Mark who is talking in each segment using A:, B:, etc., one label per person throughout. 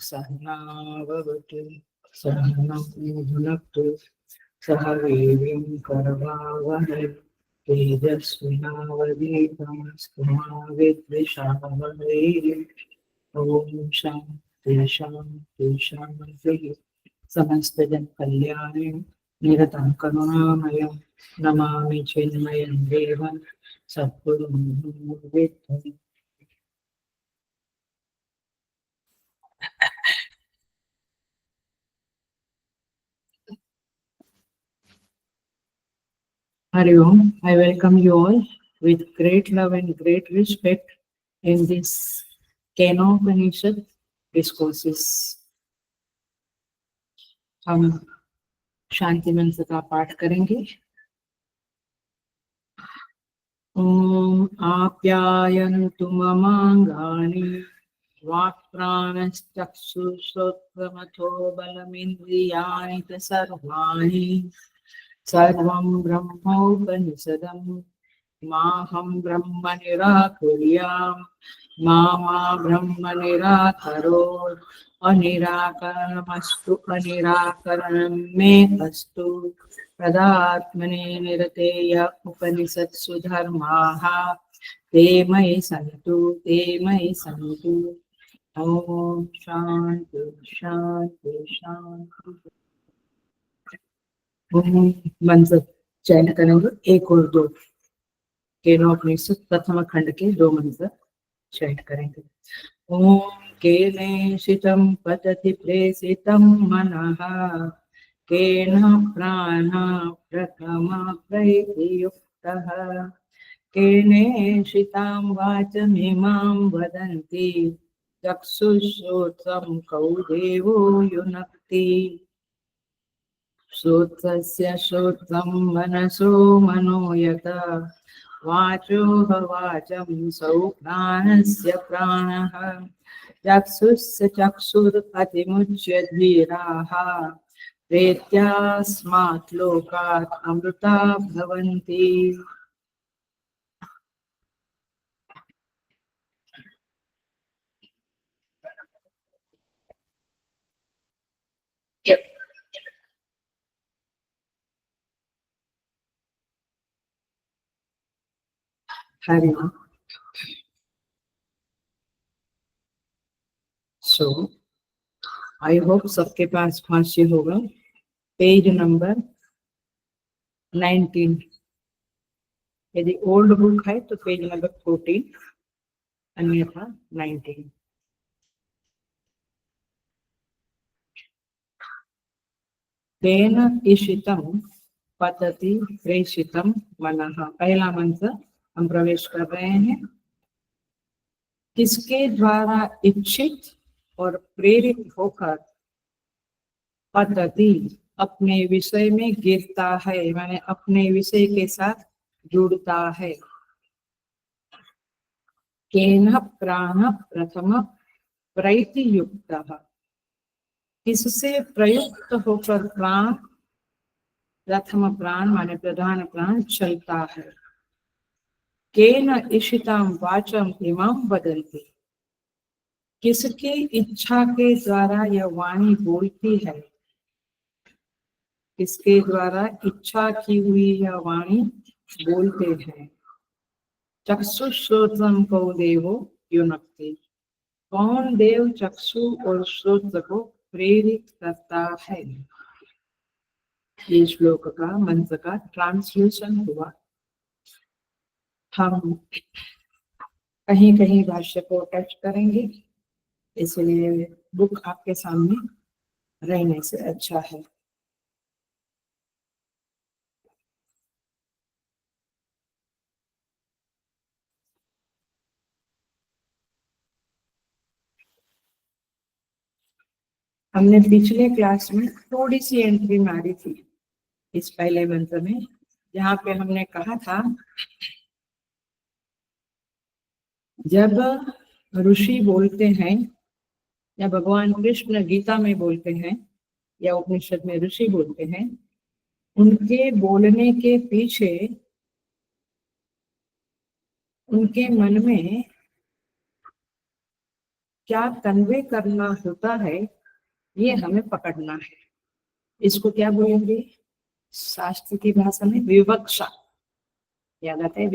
A: सहना भवतु सहनौ भुनक्तु सह वीर्यं करवावहै तेजस्विनावधीतमस्तु मा विद्विषावहै। ॐ शान्ति शान्ति शान्तिः। समस्त जन कल्याणे निरतं करुणामयं नमामि चिन्मयं देवं सद्गुरुं विद्महे। Hari Om. I welcome you all with great love and great respect in this Kenopanishad discourses. हम शांति मंत्र का पाठ करेंगे। ओम आप्यायन्तु ममांगानि वाक्प्राणश्चक्षुश्रोत्रमथो बलमिन्द्रियाणि च सर्वाणि सर्वं ब्रह्मोपनिषदं माहं ब्रह्म निराकुर्याम् मा ब्रह्म निराकरोत् अनिराकरणमस्तु अनिराकरणं मे अस्तु तदात्मने निरतेय उपनिषत्सु धर्माः ते मयि सन्तु। ओम शांति शांति शांति। मंत्र चयन करेंगे एक और दो केनोपनिषद प्रथम खंड के दो मंत्र चयन करेंगे। ओम केनेशितं पतति प्रेषितं मनः केन प्राणा प्रथमा प्रैतियुक्तः केनेशितां वाचमिमां वदन्ति चक्षुश्रोत्रं कौ देवो युनक्ति श्रोत्रस्य श्रोत्रं मनसो मनो यत वाचो वाचं सौ प्राणस्य प्राणः चक्षुस्य चक्षुरतिमुच्य धीराः प्रेत्यास्मात् लोकात् अमृता भवन्ति। हरि ओम। सो आई होप सबके पास भाष्य होगा। Page number 19। यदि ओल्ड बुक है तो पेज नंबर 14 अन्यथा 19। तेन ईशितं पतति प्रेषितं मनः। पहला मंत्र हम प्रवेश कर रहे हैं। किसके द्वारा इच्छित और प्रेरित होकर पतति अपने विषय में गिरता है, माने अपने विषय के साथ जुड़ता है। केन प्राण प्रथम प्रैतियुक्तः किससे प्रयुक्त होकर प्राण प्रथम प्राण माने प्रधान प्राण चलता है। केन इशितां वाचम इमां वदन्ति किसकी इच्छा के द्वारा यह वाणी बोलती है। किसके द्वारा इच्छा की हुई यह वाणी बोलते हैं। चक्षुश्रोत्रं को देवो युनक्ति कौन देव चक्षु और श्रोत्र को प्रेरित करता है। ये श्लोक का मंत्र का ट्रांसलेशन हुआ। हम कहीं कहीं भाष्य को टच करेंगे, इसलिए बुक आपके सामने रहने से अच्छा है। हमने पिछले क्लास में थोड़ी सी एंट्री मारी थी इस पहले मंत्र में, जहाँ पे हमने कहा था जब ऋषि बोलते हैं या भगवान कृष्ण गीता में बोलते हैं या उपनिषद में ऋषि बोलते हैं, उनके बोलने के पीछे उनके मन में क्या कन्वे करना होता है, ये हमें पकड़ना है। इसको क्या बोलेंगे शास्त्र की भाषा में? विवक्षा। याद आता है?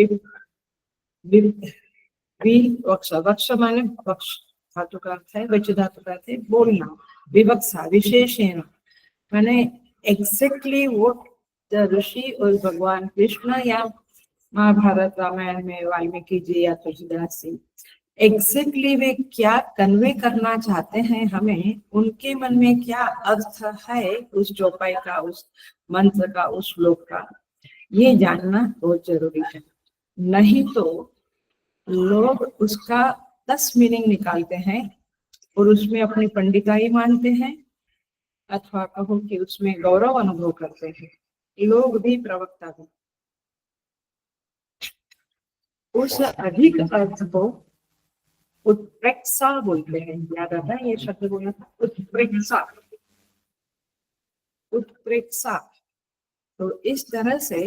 A: विवक्षा। वक्ष माने वक्ष धातु का अर्थ है, वच धातु का अर्थ है बोलना। विवक्षा विशेषण माने एग्जैक्टली वो ऋषि और भगवान कृष्ण या महाभारत रामायण में वाल्मीकि जी या तुलसीदास जी एग्जैक्टली वे क्या कन्वे करना चाहते हैं हमें, उनके मन में क्या अर्थ है उस चौपाई का, उस मंत्र का, उस श्लोक का, ये जानना बहुत जरूरी है। नहीं तो लोग उसका 10 मीनिंग निकालते हैं और उसमें अपनी पंडिताई मानते हैं, अथवा कहो कि उसमें गौरव अनुभव करते हैं, लोग भी प्रवक्ता भी। उस अधिक अर्थ को उत्प्रेक्षा बोलते हैं। याद आता है ये शब्द बोला था? उत्प्रेक्षा। उत्प्रेक्षा। तो इस तरह से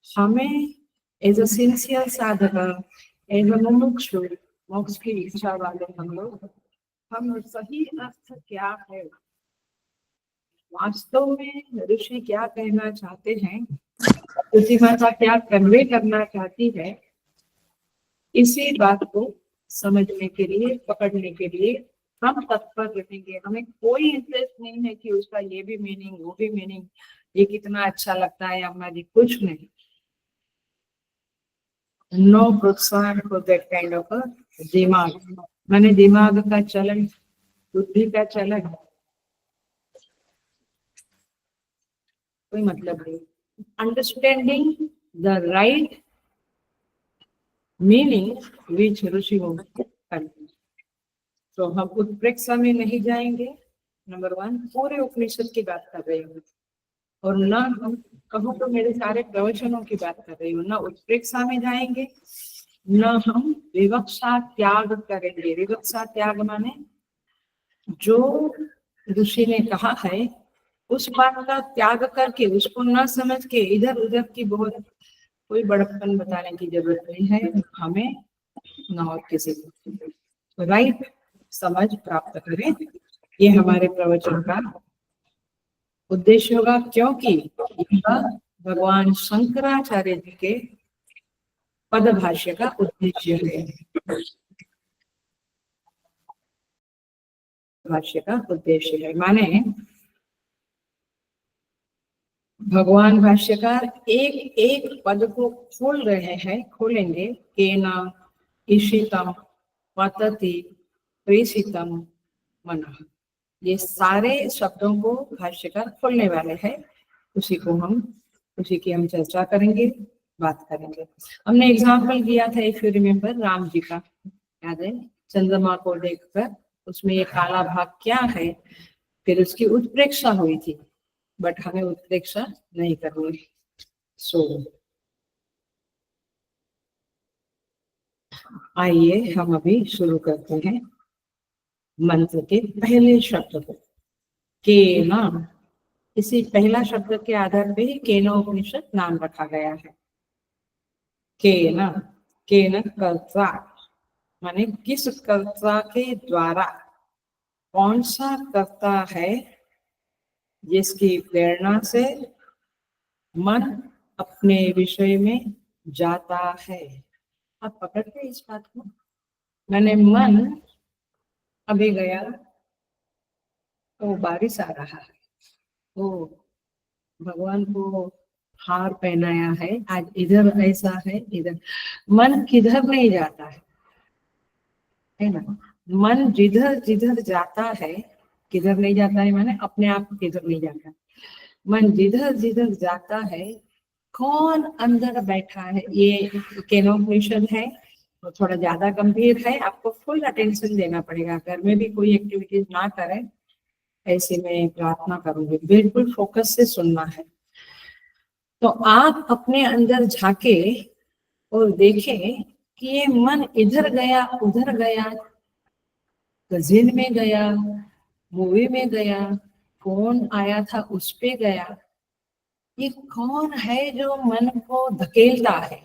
A: हमें एज अ सिंसियर साधक, एज अ मुमुक्षु, मोक्ष की इच्छा वाले हम लोग, हम सही अर्थ क्या है, वास्तव में ऋषि क्या कहना चाहते हैं, तुलसी माता क्या कन्वे करना चाहती है, इसी बात को समझने के लिए, पकड़ने के लिए हम तत्पर रहेंगे। हमें कोई इंटरेस्ट नहीं है कि उसका ये भी मीनिंग, वो भी मीनिंग, ये कितना अच्छा लगता है हमारी, कुछ नहीं। नो प्रोत्साहन फॉर दैट काइंड ऑफ दिमाग, माने दिमाग का चलन, बुद्धि का चलन, कोई मतलब नहीं। Understanding the right meaning which ऋषि करते। तो हम उत्प्रेक्षा में नहीं जाएंगे, नंबर 1। पूरे उपनिषद की बात कर रही हूँ, और न हम कहूँ तो मेरे सारे प्रवचनों की बात कर रही हूँ। न उत्प्रेक्षा में जाएंगे, न हम विवक्षा त्याग करेंगे। विवक्षा त्याग माने जो ऋषि ने कहा है उस बात का त्याग करके, उसको न समझ के इधर उधर की बहुत कोई बड़प्पन बताने की जरूरत नहीं है हमें, न और किसी को। राइट समझ प्राप्त करें, ये हमारे प्रवचन का उद्देश्य होगा, क्योंकि भगवान शंकराचार्य जी के पदभाष्य का उद्देश्य है। भाष्य का उद्देश्य है माने भगवान भाष्यकार एक एक पद को खोल रहे हैं, खोलेंगे। केना ईशितम पतति प्रेषितम मनः, ये सारे शब्दों को भाष्यकार खोलने वाले हैं। उसी की हम चर्चा करेंगे, बात करेंगे। हमने एग्जाम्पल दिया था, if you remember, Ram ji का याद है? चंद्रमा को देखकर उसमें ये काला भाग क्या है, फिर उसकी उत्प्रेक्षा हुई थी, बट हमें उत्प्रेक्षा नहीं करनी। आइए हम अभी शुरू करते हैं मंत्र के पहले शब्द को, केना। इसी पहला शब्द के आधार पे ही केना उपनिषद नाम रखा गया है। केना, केना कर्ता माने किस कर्ता के द्वारा, कौन सा कर्ता है जिसकी प्रेरणा से मन अपने विषय में जाता है। आप पकड़ते इस बात को? मैंने मन अभी गया तो बारिश आ रहा है, तो भगवान को हार पहनाया है, आज इधर ऐसा है, इधर मन किधर नहीं जाता है ना? मन जिधर जिधर जाता है, किधर नहीं जाता है माने अपने आप किधर नहीं जाता। मन जिधर जिधर जाता है, कौन अंदर बैठा है, ये केनोपनिषद है। तो थोड़ा ज्यादा गंभीर है, आपको फुल अटेंशन देना पड़ेगा। घर में भी कोई एक्टिविटीज ना करें, ऐसे में प्रार्थना करूंगी, बिल्कुल फोकस से सुनना है। तो आप अपने अंदर झांके और देखें कि ये मन इधर गया उधर गया, कजिन में गया, मूवी में गया, फोन आया था उस पे गया। ये कौन है जो मन को धकेलता है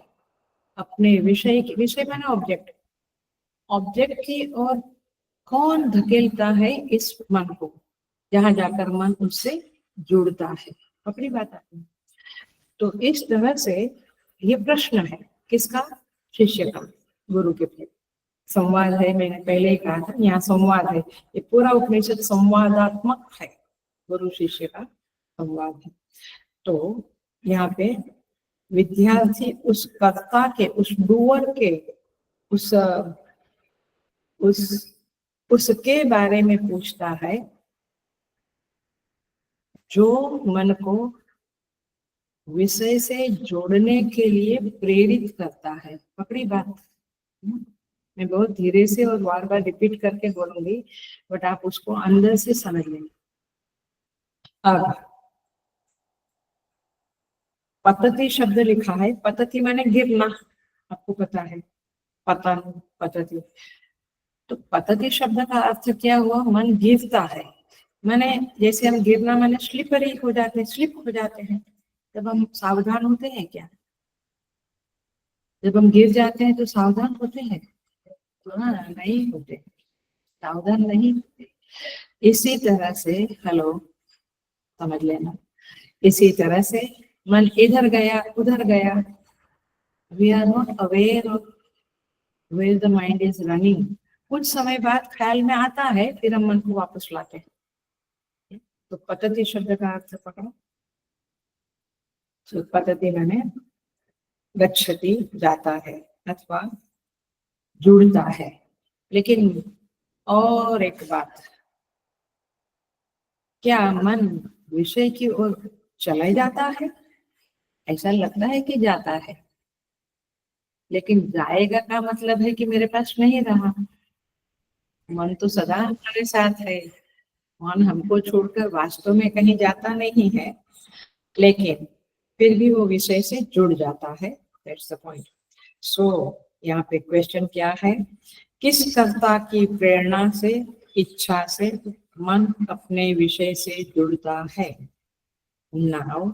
A: अपने विषय की, विषय माने ऑब्जेक्ट, ऑब्जेक्ट की ओर कौन धकेलता है इस मन को, जहां जाकर मन उससे जुड़ता है। अपनी बात आती है। तो इस तरह से ये प्रश्न है किसका, शिष्य का, गुरु के प्रति संवाद है। मैंने पहले ही कहा था यहाँ संवाद है, ये पूरा उपनिषद संवादात्मक है, गुरु शिष्य का संवाद है। तो यहाँ पे विद्यार्थी उस कर्ता के, उस डूअर के, उसके बारे में पूछता है जो मन को विषय से जोड़ने के लिए प्रेरित करता है। पकड़ी बात। मैं बहुत धीरे से और बार बार रिपीट करके बोलूंगी, बट आप उसको अंदर से समझ लेंगे। अब पतति शब्द लिखा है, पतति माने गिरना, आपको पता है, पतन, पतति। तो पतति शब्द का अर्थ क्या हुआ, मन गिरता है। माने जैसे हम गिरना माने स्लिपरी हो जाते हैं, स्लिप हो जाते हैं, जब हम सावधान होते हैं क्या, जब हम गिर जाते हैं तो सावधान होते हैं? हाँ, नहीं होते, सावधान नहीं होते। इसी तरह से, हेलो, समझ लेना, इसी तरह से मन इधर गया उधर गया, we are not aware of where the mind is running. कुछ समय बाद ख्याल में आता है, फिर हम मन को वापस लाते हैं। तो पतति शब्द का अर्थ पकड़ो। तो पतति माने गच्छति, जाता है अथवा जुड़ता है। लेकिन और एक बात, क्या मन विषय की ओर चला जाता है? ऐसा लगता है कि जाता है, लेकिन जाएगा का मतलब है कि मेरे पास नहीं रहा। मन तो सदा हमारे साथ है, मन हमको छोड़कर वास्तव में कहीं जाता नहीं है, लेकिन फिर भी वो विषय से जुड़ जाता है। That's the point. सो यहाँ पे क्वेश्चन क्या है, किस कर्ता की प्रेरणा से, इच्छा से मन अपने विषय से जुड़ता है? नाउ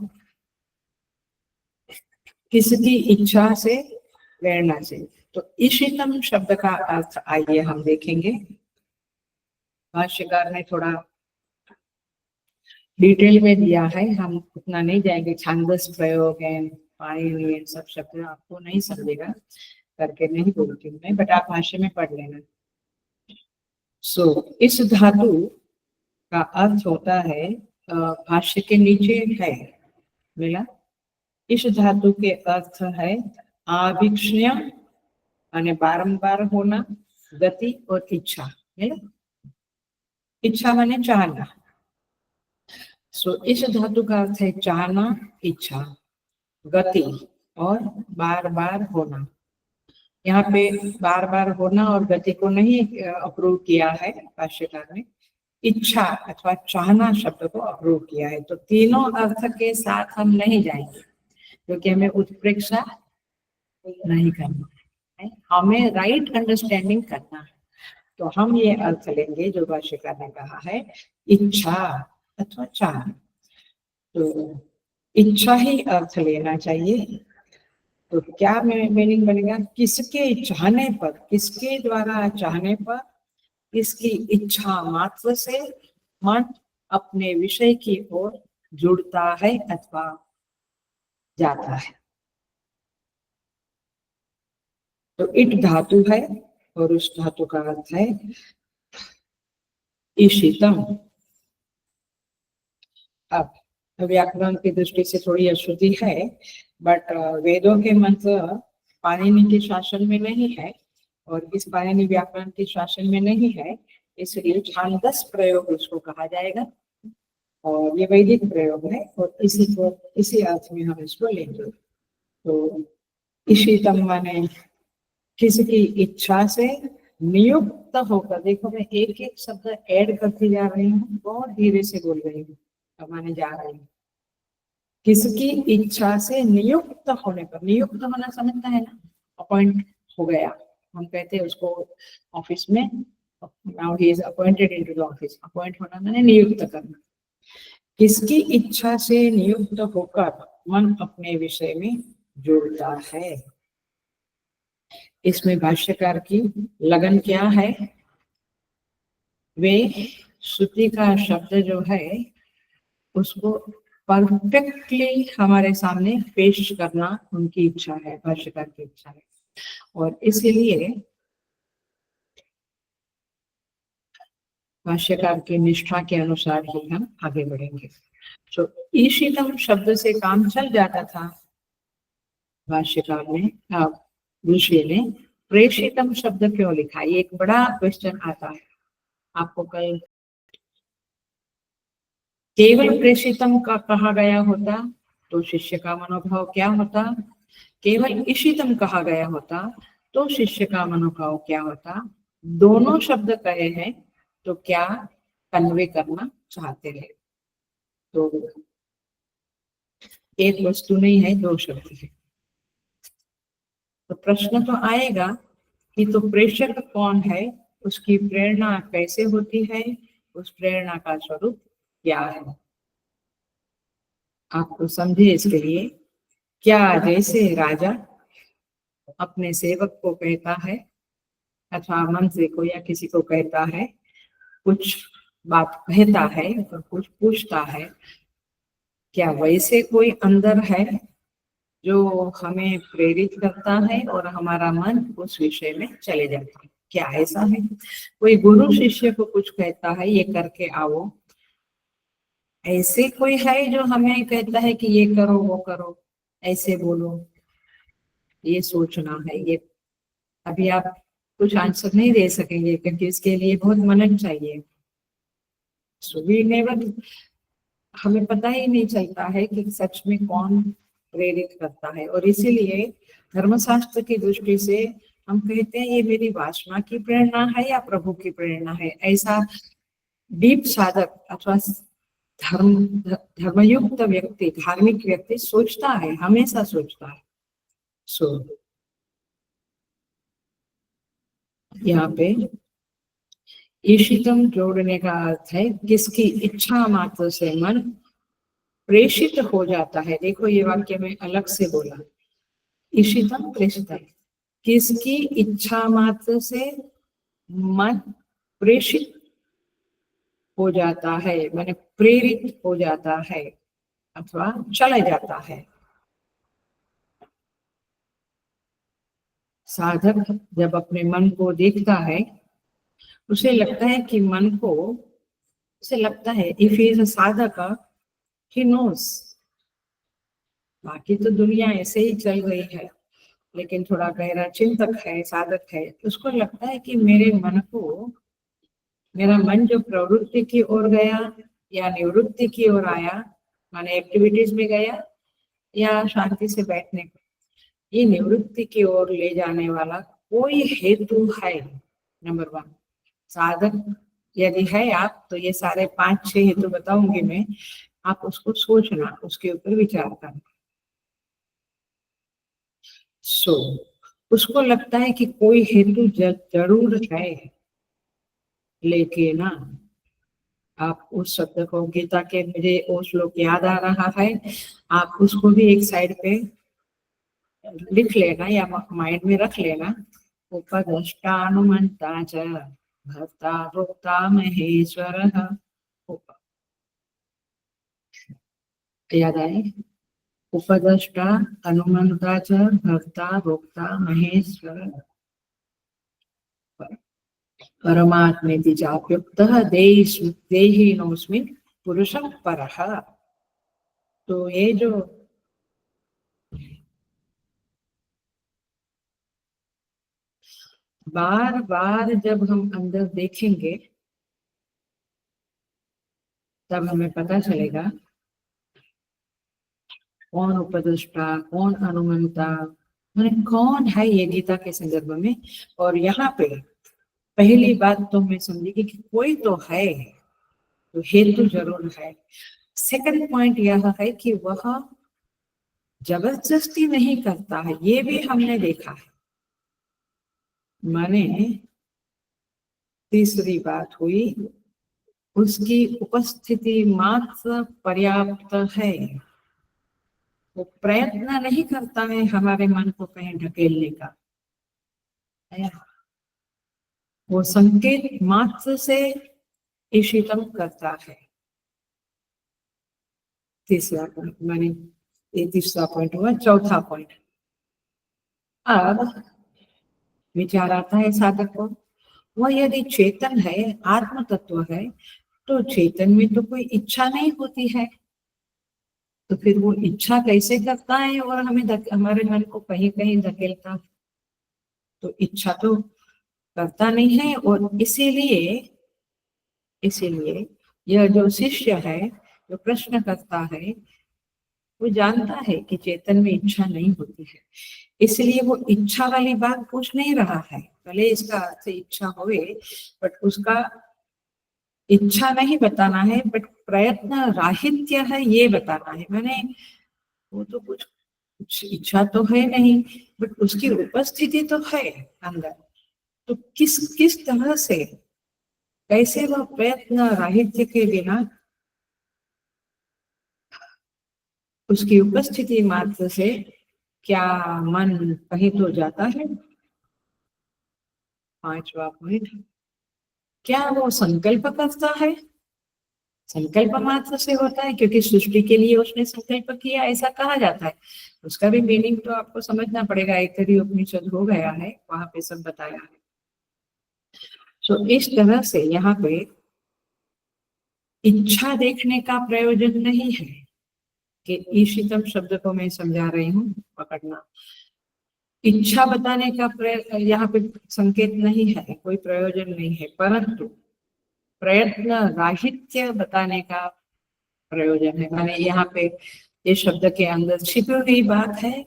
A: किसकी इच्छा से, प्रेरणा से? तो इशितम शब्द का अर्थ आइए हम देखेंगे। भाष्यकार ने थोड़ा डिटेल में दिया है, हम उतना नहीं जाएंगे। छांदस प्रयोग है, पाणिनि, सब शब्द आपको नहीं समझेगा, करके नहीं बोलती हूँ मैं, बट आप भाष्य में पढ़ लेना। सो इस धातु का अर्थ होता है, भाष्य के नीचे है मिला, इस धातु के अर्थ है आभिक्षण्य माने बारंबार होना, गति और इच्छा। इच्छा माने चाहना। सो इस धातु का अर्थ है चाहना, इच्छा, गति और बार बार होना। यहाँ पे बार बार होना और गति को नहीं अप्रूव किया है भाष्यकार ने, इच्छा अथवा चाहना शब्द को अप्रूव किया है। तो तीनों अर्थ के साथ हम नहीं जाएंगे, क्योंकि हमें उत्प्रेक्षा नहीं करना है, हमें राइट अंडरस्टैंडिंग करना है। तो हम ये अर्थ लेंगे जो भाष्यकार ने कहा है, इच्छा अथवा चाह। तो इच्छा ही अर्थ लेना चाहिए। तो क्या मीनिंग बनेगा, किसके चाहने पर, किसके द्वारा चाहने पर, इसकी इच्छा मात्र से मन अपने विषय की ओर जुड़ता है अथवा जाता है। तो इट धातु है और उस धातु का अर्थ है ईशितम। अब व्याकरण की दृष्टि से थोड़ी अशुद्धि है, बट वेदों के मंत्र पाणिनि के शासन में नहीं है और इस पाणिनि व्याकरण के शासन में नहीं है, इसलिए छांदस प्रयोग उसको कहा जाएगा और ये वैदिक प्रयोग है और इसी अर्थ में हम इसको लेंगे। तो इशितम माने किसी की इच्छा से नियुक्त होकर, देखो मैं एक एक शब्द ऐड करती जा रही हूँ, बहुत धीरे से बोल रही हूँ, अब मैंने जा रही हूँ। किसकी इच्छा से नियुक्त होने पर, नियुक्त होना समझता है ना, अपॉइंट हो गया, हम कहते हैं उसको ऑफिस में, now he is appointed into the office, appoint होना मैंने नियुक्त करना। किसकी इच्छा से नियुक्त होकर मन अपने विषय में जुड़ता है। इसमें भाष्यकार की लगन क्या है, वे श्रुति का शब्द जो है उसको परफेक्टली हमारे सामने पेश करना उनकी इच्छा है, भाष्यकार की इच्छा है, और इसलिए भाष्यकार की निष्ठा के अनुसार ही हम आगे बढ़ेंगे। तो ईशितम शब्द से काम चल जाता था, भाष्यकार ने ऋषि ने प्रेषितम शब्द क्यों लिखा, ये एक बड़ा क्वेश्चन आता है आपको। कल केवल प्रेषितम का कहा गया होता तो शिष्य का मनोभाव क्या होता, केवल इशितम कहा गया होता तो शिष्य का मनोभाव क्या होता, दोनों शब्द कहे हैं तो क्या कन्वे करना चाहते हैं। तो एक वस्तु नहीं है, दो शब्द है। तो प्रश्न तो आएगा कि तो प्रेषक कौन है, उसकी प्रेरणा कैसे होती है, उस प्रेरणा का स्वरूप क्या है। आपको समझे इसके लिए, क्या जैसे राजा अपने सेवक को कहता है अथवा मंत्री को या किसी को कहता है, कुछ बात कहता है और कुछ पूछता है, क्या वैसे कोई अंदर है जो हमें प्रेरित करता है और हमारा मन उस विषय में चले जाता है, क्या ऐसा है। कोई गुरु शिष्य को कुछ कहता है ये करके आओ, ऐसे कोई है जो हमें कहता है कि ये करो वो करो, ऐसे बोलो, ये सोचना है। ये अभी आप कुछ आंसर नहीं दे सकेंगे क्योंकि इसके लिए बहुत मनन चाहिए। सुबह नेवर, हमें पता ही नहीं चलता है कि सच में कौन प्रेरित करता है, और इसीलिए धर्मशास्त्र की दृष्टि से हम कहते हैं ये मेरी वासना की प्रेरणा है या प्रभु की प्रेरणा है। ऐसा डीप साधक अथवा धर्मयुक्त व्यक्ति, धार्मिक व्यक्ति सोचता है, हमेशा सोचता है। सो यहाँ पे ईशितम जोड़ने का अर्थ है किसकी इच्छा मात्र से मन प्रेषित हो जाता है। देखो ये वाक्य में अलग से बोला, ईशितम प्रेषितम, किसकी इच्छा मात्र से मन प्रेषित हो जाता है, माने प्रेरित हो जाता है अथवा चला जाता है। साधक जब अपने मन को देखता है, उसे लगता है कि मन को, उसे लगता है इफ ही इज अ साधक ही नोस, बाकी तो दुनिया ऐसे ही चल रही है, लेकिन थोड़ा गहरा चिंतक है, साधक है, उसको लगता है कि मेरे मन को, मेरा मन जो प्रवृत्ति की ओर गया या निवृत्ति की ओर आया, माने एक्टिविटीज में गया या शांति से बैठने को, ये निवृत्ति की ओर ले जाने वाला कोई हेतु है। नंबर वन, साधक यदि है आप, तो ये सारे 5-6 हेतु बताऊंगी मैं, आप उसको सोचना, उसके ऊपर विचार करना। सो उसको लगता है कि कोई हेतु जरूर है, लेकिन ना, आप उस शब्द को, गीता के मुझे वो श्लोक याद आ रहा है, आप उसको भी एक साइड पे लिख लेना या माइंड में रख लेना। उपद्रष्टानुमंता च भर्ता भोक्ता महेश्वरः। याद आए, उपद्रष्टा अनुमंता च भर्ता भोक्ता महेश्वरः परमात्मेति चाप्युक्तः देहिनोऽस्मिन् पुरुषः परः। तो ये जो बार बार जब हम अंदर देखेंगे तब हमें पता चलेगा कौन उपदेष्टा, कौन अनुमंता, मैंने कौन है ये गीता के संदर्भ में। और यहाँ पे पहली बात तो मैं समझी कि कोई तो है, तो हेतु जरूर है। सेकंड पॉइंट यह है कि वह जबरदस्ती नहीं करता है, ये भी हमने देखा है। माने तीसरी बात हुई, उसकी उपस्थिति मात्र पर्याप्त है। वो प्रयत्न नहीं करता है हमारे मन को कहीं ढकेलने का, वो संकेत मात्र से ईशितम करता है। तीसरा पॉइंट माने ये तीसरा पॉइंट हुआ। चौथा पॉइंट, अब विचार आता है साधक को, वह यदि चेतन है, आत्म तत्व है, तो चेतन में तो कोई इच्छा नहीं होती है, तो फिर वो इच्छा कैसे करता है और हमें हमारे मन को कहीं कहीं धकेलता है? तो इच्छा तो करता नहीं है। और इसीलिए यह जो शिष्य है, जो प्रश्न करता है, वो जानता है कि चेतन में इच्छा नहीं होती है, इसलिए वो इच्छा वाली बात पूछ नहीं रहा है। भले इसका अर्थ इच्छा होवे, बट उसका इच्छा नहीं बताना है, बट प्रयत्न राहित्य है ये बताना है। मैंने वो तो कुछ इच्छा तो है नहीं, बट उसकी उपस्थिति तो है अंदर। तो किस किस तरह से, कैसे वह प्रयत्न राहित्य के बिना उसकी उपस्थिति मात्र से क्या मन कहीं तो जाता है? पांचवा पॉइंट, क्या वो संकल्प करता है? संकल्प मात्र से होता है, क्योंकि सृष्टि के लिए उसने संकल्प किया, ऐसा कहा जाता है। उसका भी मीनिंग तो आपको समझना पड़ेगा। ऐतरेय उपनिषद हो गया है, वहां पे सब बताया है। तो इस तरह से यहाँ पे इच्छा देखने का प्रयोजन नहीं है कि ईशितम शब्द को मैं समझा रही हूँ, पकड़ना। इच्छा बताने का यहाँ पे संकेत नहीं है, कोई प्रयोजन नहीं है, परंतु प्रयत्न राहित्य बताने का प्रयोजन है। माने यहाँ पे ये शब्द के अंदर छिपी हुई बात है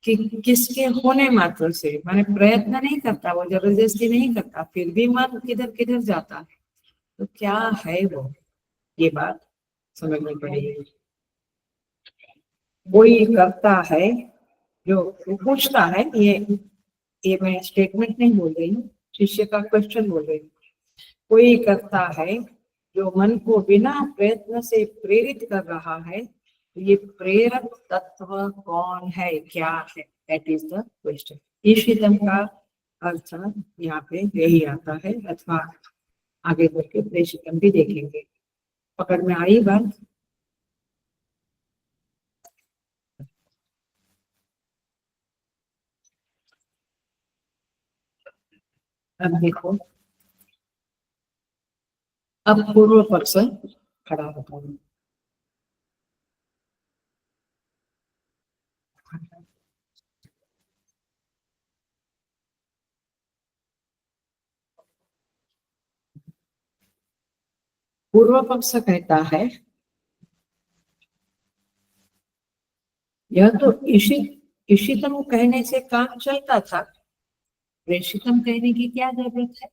A: कि किसके होने मात्र से, माने प्रयत्न नहीं करता, वो जबरदस्ती नहीं करता, फिर भी मन किधर किधर जाता है। तो क्या है वो, ये बात समझनी पड़ेगी। कोई करता है, जो पूछता है, ये मैं स्टेटमेंट नहीं बोल रही हूँ, शिष्य का क्वेश्चन बोल रही हूँ। कोई करता है जो मन को बिना प्रयत्न से प्रेरित कर रहा है, ये प्रेरक तत्व कौन है, क्या है? That is the question. ईशितम का अर्थ यहाँ पे यही आता है, अथवा आगे बढ़ के प्रेषितम भी देखेंगे। पकड़ में आई बात? अब देखो, अब पूर्व पक्ष खड़ा होता है। पूर्व पक्ष कहता है, यह तो इशितम कहने से काम चलता था, प्रेषितम कहने की क्या जरूरत है?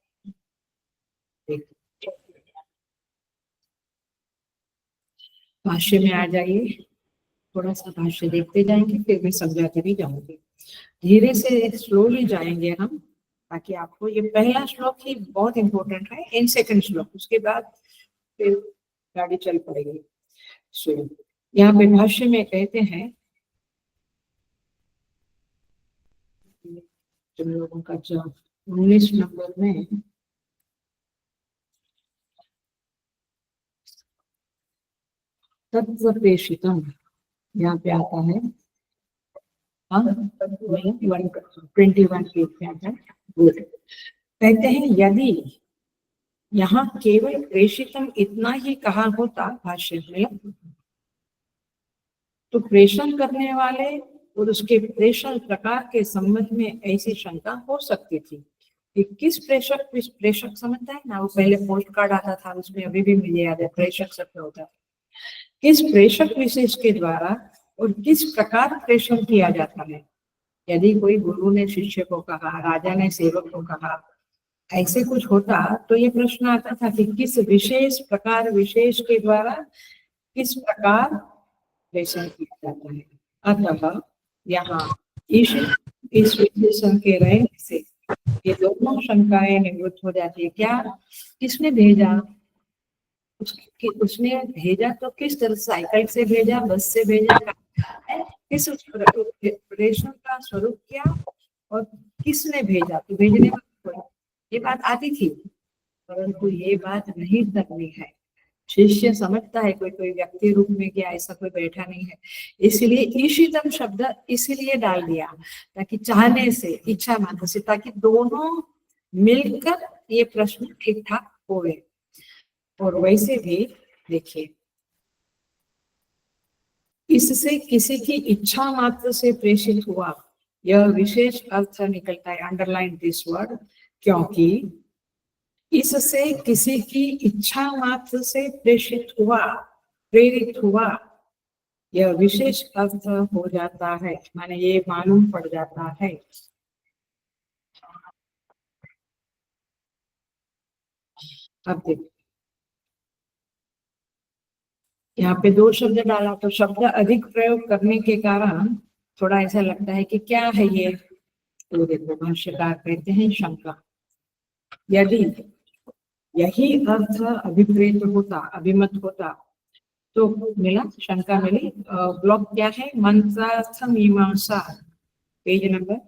A: भाष्य में आ जाइए, थोड़ा सा भाष्य देखते जाएंगे, फिर मैं समझाते भी जाऊंगी। धीरे से स्लोली जाएंगे हम, ताकि आपको ये पहला श्लोक ही बहुत इंपॉर्टेंट है, इन सेकंड श्लोक, उसके बाद फिर गाड़ी चल पड़ेगी। सो यहाँ पे भाष्य में कहते हैं, तुम लोगों का जो 19 नंबर में तत्व प्रेषितम यहाँ पे आता है, 21 के गुड। कहते हैं यदि यहाँ केवल प्रेषितम इतना ही कहा होता भाष्य में, तो प्रेषण करने वाले और उसके प्रेषण प्रकार के संबंध में ऐसी शंका हो सकती थी कि किस प्रेषक समझता है ना, वो पहले पोस्ट कार्ड आता था, उसमें अभी भी मुझे याद है प्रेषक शब्द होता है। किस प्रेषक विशेष के द्वारा और किस प्रकार प्रेषण किया जाता है, यदि कोई गुरु ने शिष्य को कहा, राजा ने सेवक को कहा, ऐसे कुछ होता तो ये प्रश्न आता था कि किस विशेष प्रकार विशेष के द्वारा किस प्रकार प्रेषण किया जाता है। अतः यहाँ इस विशेषण के रहने से ये दोनों शंकाएं निवृत्त हो जाती है। क्या, किसने भेजा, उसने भेजा तो किस तरह, साइकिल से भेजा, बस से भेजा, किस प्रेषण का स्वरूप क्या और किसने भेजा, तो भेजने वाला ये बात आती थी, परंतु ये बात नहीं करनी है। शिष्य समझता है कोई कोई व्यक्ति रूप में क्या ऐसा कोई बैठा नहीं है, इसलिए ईशितम शब्द इसीलिए डाल दिया ताकि चाहने से, इच्छा मात्र से, ताकि दोनों मिलकर ये प्रश्न ठीक ठाक होवे। और वैसे भी देखिए, इससे किसी की इच्छा मात्र से प्रेषित हुआ, यह विशेष अर्थ निकलता है। अंडरलाइन दिस वर्ड, क्योंकि इससे किसी की इच्छा मात्र से प्रेषित हुआ, प्रेरित हुआ, यह विशेष अर्थ हो जाता है, माने ये मालूम पड़ जाता है। अब देखिए यहाँ पे दो शब्द डाला, तो शब्द अधिक प्रयोग करने के कारण थोड़ा ऐसा लगता है कि क्या है ये। तो देखो भाष्यकार कहते हैं शंका, यदि यही अर्थ अभिप्रेत होता, अभिमत होता तो मिला, शंका मिली। ब्लॉक क्या है, मंत्रार्थ मीमांसा, पेज नंबर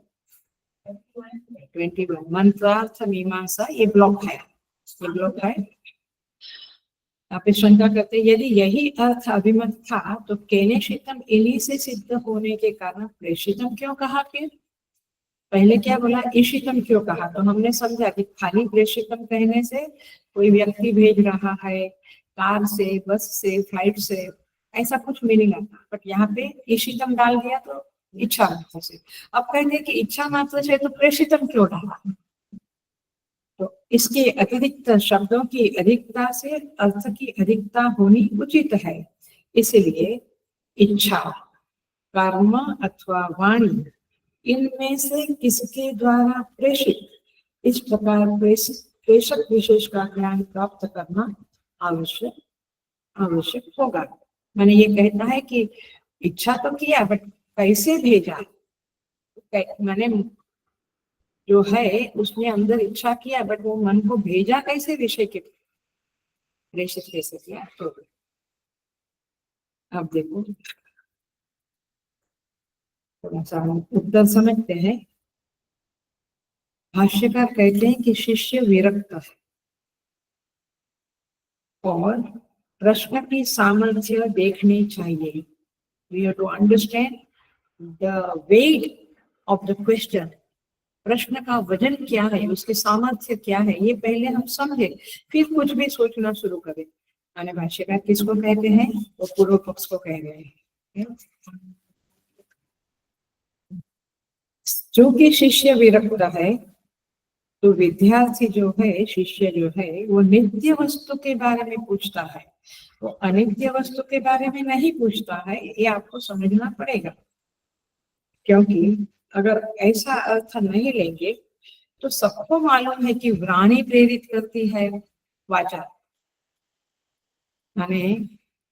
A: 21, मंत्रार्थ मीमांसा, ये ब्लॉक है, ये ब्लॉक है। आप शंका करते हैं, यदि यही अर्थ अभिमत था तो केनेशितम इन्हीं से सिद्ध होने के कारण प्रेषितम क्यों कहा, फिर पहले क्या बोला, ईशितम क्यों कहा। तो हमने समझा कि खाली प्रेषितम कहने से कोई व्यक्ति भेज रहा है, कार से, बस से, फ्लाइट से, ऐसा कुछ मीनिंग आता, बट यहाँ पे ईशितम डाल दिया तो इच्छा मात्र से। अब कहते हैं कि इच्छा मात्र से तो प्रेषितम क्यों डाला, तो इसके अतिरिक्त शब्दों की अधिकता से अर्थ की अधिकता होनी उचित है। इसलिए इच्छा, कर्म अथवा वाणी, इनमें से किसके द्वारा प्रेषित, इस प्रकार प्रेषक विशेष का ज्ञान प्राप्त करना आवश्यक होगा। मैंने ये कहता है कि इच्छा तो किया, बट कैसे भेजा, मैंने जो है उसने अंदर इच्छा किया, बट वो मन को भेजा कैसे, विषय के प्रेषित कैसे किया। तो अब देखो थोड़ा सा उत्तर समझते हैं। भाष्यकार कहते हैं कि शिष्य विरक्त है और प्रश्न की सामर्थ्य देखनी चाहिए। We have to understand the weight of the question. प्रश्न का वजन क्या है, उसके सामर्थ्य क्या है, ये पहले हम समझे, फिर कुछ भी सोचना शुरू करें। माने भाष्यकार किसको कहते हैं, वो पूर्व पक्ष को कह रहे हैं। जो कि शिष्य विरक्त है, तो विद्यार्थी जो है, शिष्य जो है, वो नित्य वस्तु के बारे में पूछता है, वो अनित्य वस्तु के बारे में नहीं पूछता है। ये आपको समझना पड़ेगा, क्योंकि अगर ऐसा अर्थ नहीं लेंगे तो सबको मालूम है कि वाणी प्रेरित करती है, वाचा, माने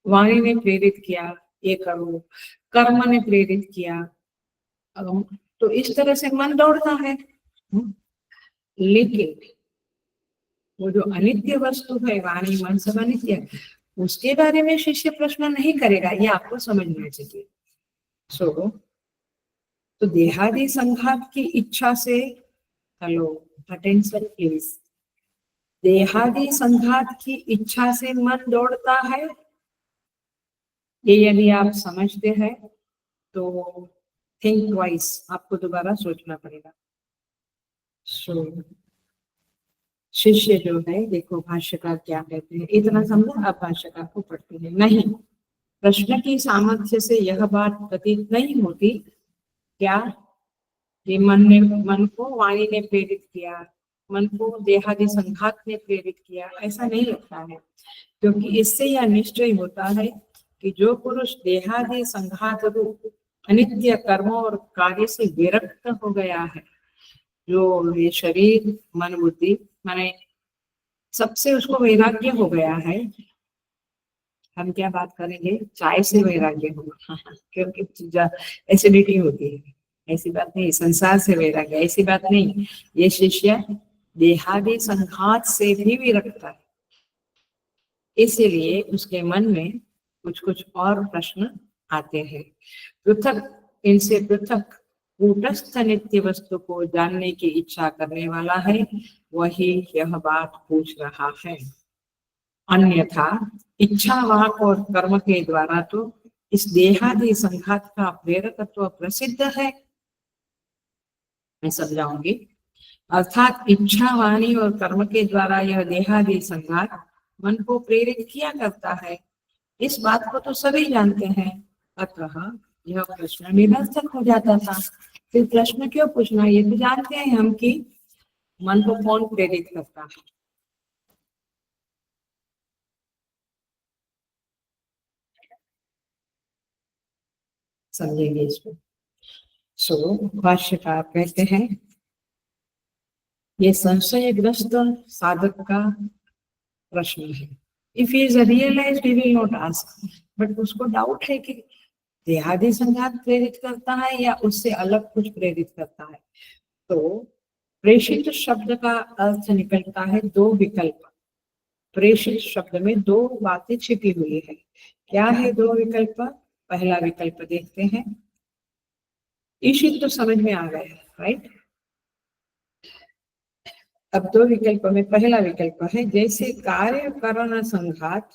A: वाणी ने प्रेरित किया ये करो, कर्म ने प्रेरित किया, तो इस तरह से मन दौड़ता है। लेकिन वो जो अनित्य वस्तु है, वाणी मन सब अनित्य, उसके बारे में शिष्य प्रश्न नहीं करेगा, ये आपको समझना चाहिए। तो देहादि संघात की इच्छा से, हेलो अटेंशन प्लीज, देहादि संघात की इच्छा से मन दौड़ता है, ये यदि आप समझते हैं तो थिंक ट्वाइस, आपको दोबारा सोचना पड़ेगा। शिष्य जो है, देखो भाष्यकार क्या कहते हैं, इतना समझो, आप भाष्यकार को पढ़ते हैं। नहीं, प्रश्न की सामर्थ्य से यह बात प्रतीत नहीं होती क्या कि मन को वाणी ने प्रेरित किया, मन को देहादि संघात ने प्रेरित किया, ऐसा नहीं लगता है, क्योंकि इससे यह निश्चय होता है कि जो पुरुष देहादि संघात रूप अनित्य कर्मों और कार्य से विरक्त हो गया है, जो ये शरीर मन बुद्धि माने सबसे उसको वैराग्य हो गया है। हम क्या बात करेंगे, चाय से वैराग्य होगा क्योंकि एसिडिटी होती है, ऐसी बात नहीं। संसार से वैराग्य ऐसी बात नहीं। ये शिष्य देहादि संघात से भी विरक्त है, इसीलिए उसके मन में कुछ कुछ और प्रश्न आते हैं। पृथक, इनसे पृथक कूटस्थ नित्य वस्तु को जानने की इच्छा करने वाला है, वही यह बात पूछ रहा है। अन्यथा इच्छा वाक और कर्म के द्वारा तो इस देहादि संघात का प्रेरकत्व प्रसिद्ध है। मैं समझाऊंगी। अर्थात इच्छा वाणी और कर्म के द्वारा यह देहादि संघात मन को प्रेरित किया करता है, इस बात को तो सभी जानते हैं। अतः यह प्रश्न निरर्थक हो जाता था। फिर प्रश्न क्यों पूछना, ये तो जानते हैं हम कि मन को कौन प्रेरित करता है। समझेंगे इसको। भाष्यकार कहते हैं, ये संशयग्रस्त साधक का प्रश्न है। If he is realised he will not ask, but उसको डाउट है कि देहादि संघात प्रेरित करता है या उससे अलग कुछ प्रेरित करता है। तो प्रेषित शब्द का अर्थ निकलता है दो विकल्प। प्रेषित शब्द में दो बातें छिपी हुई है। क्या है दो विकल्प? पहला विकल्प देखते हैं। ईशित तो समझ में आ गया, राइट। अब दो विकल्प में पहला विकल्प है, जैसे कार्य कारण संघात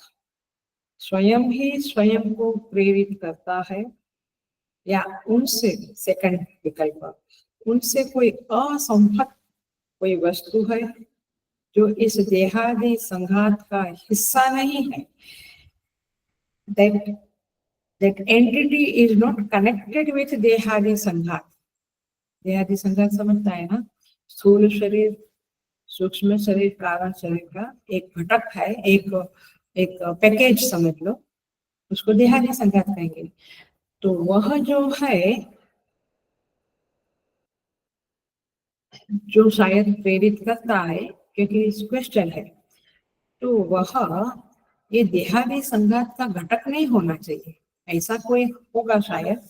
A: स्वयं ही स्वयं को प्रेरित करता है, या उनसे, सेकंड विकल्प, उनसे कोई असंभत कोई वस्तु है जो इस देहादि संघात का हिस्सा नहीं है। that entity is not connected with देहादि संघात। देहादि संघात समझता है ना, स्थूल शरीर, सूक्ष्म शरीर, कारण शरीर का एक घटक है, एक पैकेज समझ लो, उसको देहादि संघात कहेंगे। तो वह जो है, जो शायद प्रेरित करता है, क्योंकि इस क्वेश्चन है, तो वह ये देहादि संघात का घटक नहीं होना चाहिए, ऐसा कोई होगा शायद।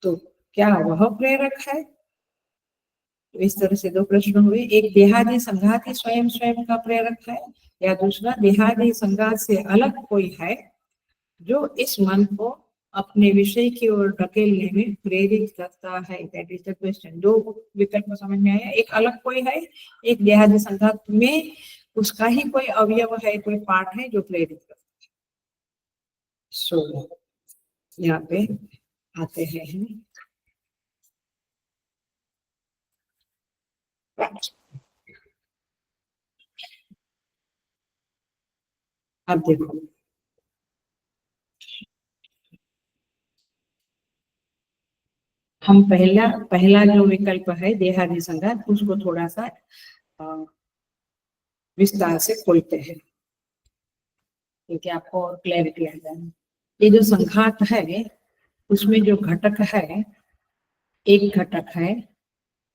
A: तो क्या वह प्रेरक है? तो इस तरह से दो प्रश्न हुए। एक, देहादि संघात ही स्वयं स्वयं का प्रेरक है, या दूसरा, देहादि संघात से अलग कोई है जो इस मन को अपने विषय की ओर ढकेलने में प्रेरित करता है। That is the question. दो विकल्प समझ में आया, एक अलग कोई है, एक देहादि संघात में उसका ही कोई अवयव है, कोई पार्ट है जो प्रेरित करता है। सो यहाँ पे आते हैं अब देखो, हम पहला जो विकल्प है देहादि संघात, उसको थोड़ा सा विस्तार से खोलते हैं क्योंकि आपको और क्लैरिटी आ जाए। ये जो संघात है, उसमें जो घटक है, एक घटक है,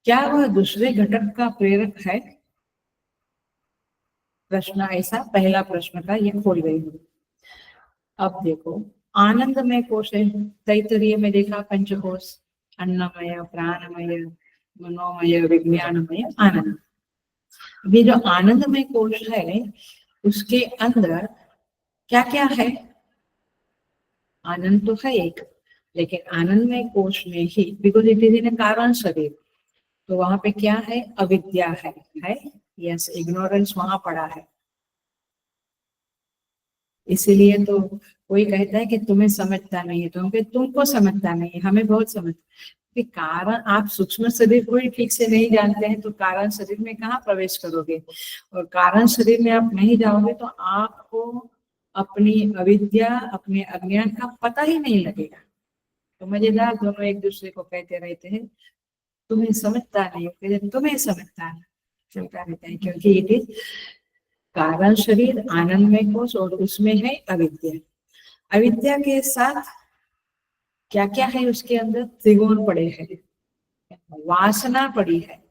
A: क्या वह दूसरे घटक का प्रेरक है? प्रश्न ऐसा, पहला प्रश्न का ये खोल गई हूँ। अब देखो, आनंदमय कोश है, तैतरीय में देखा पंचकोश, अन्नमय, प्राणमय, मनोमय, विज्ञानमय, आनंद। ये जो आनंदमय कोश है, उसके अंदर क्या क्या है? आनंद तो है एक, लेकिन आनंदमय कोश में ही, बिकॉज इट इज इन कारण शरीर, तो वहां पे क्या है? अविद्या है, यस, इग्नोरेंस वहां पड़ा है। इसीलिए तो कोई कहता है कि तुम्हें समझता नहीं है, तुमको समझता नहीं है, हमें बहुत समझ कि कारण, आप सूक्ष्म शरीर को ही ठीक से नहीं जानते हैं तो कारण शरीर में कहाँ प्रवेश करोगे? और कारण शरीर में आप नहीं जाओगे तो आपको अपनी अविद्या, अपने अज्ञान का पता ही नहीं लगेगा। तो मजेदार, दोनों एक दूसरे को कहते रहते हैं, तुम्हें समझता नहीं, कहते तुम्हें समझता है, चलता रहता है, क्योंकि इट इज कारण शरीर, आनंदमय कोश, और उसमें है अविद्या। अविद्या के साथ क्या क्या है उसके अंदर? त्रिगुण पड़े हैं, वासना पड़ी है,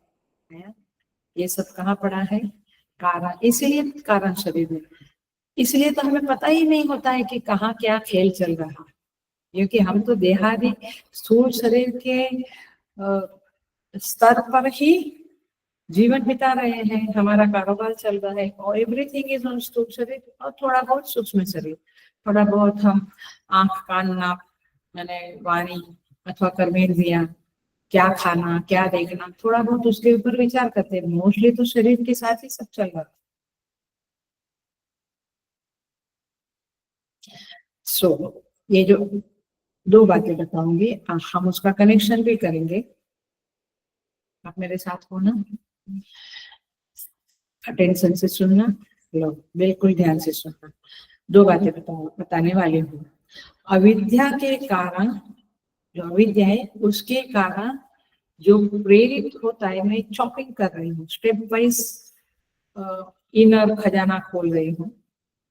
A: ये सब कहाँ पड़ा है? कारण, इसीलिए कारण शरीर में। इसलिए तो हमें पता ही नहीं होता है कि कहाँ क्या खेल चल रहा है, क्योंकि हम तो देहादि स्थूल शरीर के स्तर पर ही जीवन बिता रहे हैं, हमारा कारोबार चल रहा है, और एवरीथिंग इज ऑन स्थूल शरीर, और थोड़ा बहुत सूक्ष्म शरीर, थोड़ा बहुत हम आंख कान नाक मैंने वाणी अथवा कर्मेंद्रियां, क्या खाना क्या देखना, थोड़ा बहुत उसके ऊपर विचार करते हैं। मोस्टली तो शरीर के साथ ही सब चल रहा है। सो ये जो दो बातें बताऊंगी, हम उसका कनेक्शन भी करेंगे। आप मेरे साथ हो ना? अटेंशन से सुनना, लो बिल्कुल ध्यान से सुनना। दो बातें बताने वाली हूँ। अविद्या के कारण, जो अविद्या है उसके कारण जो प्रेरित होता है, मैं चॉपिंग कर रही हूँ, स्टेप वाइज इनर खजाना खोल रही हूँ।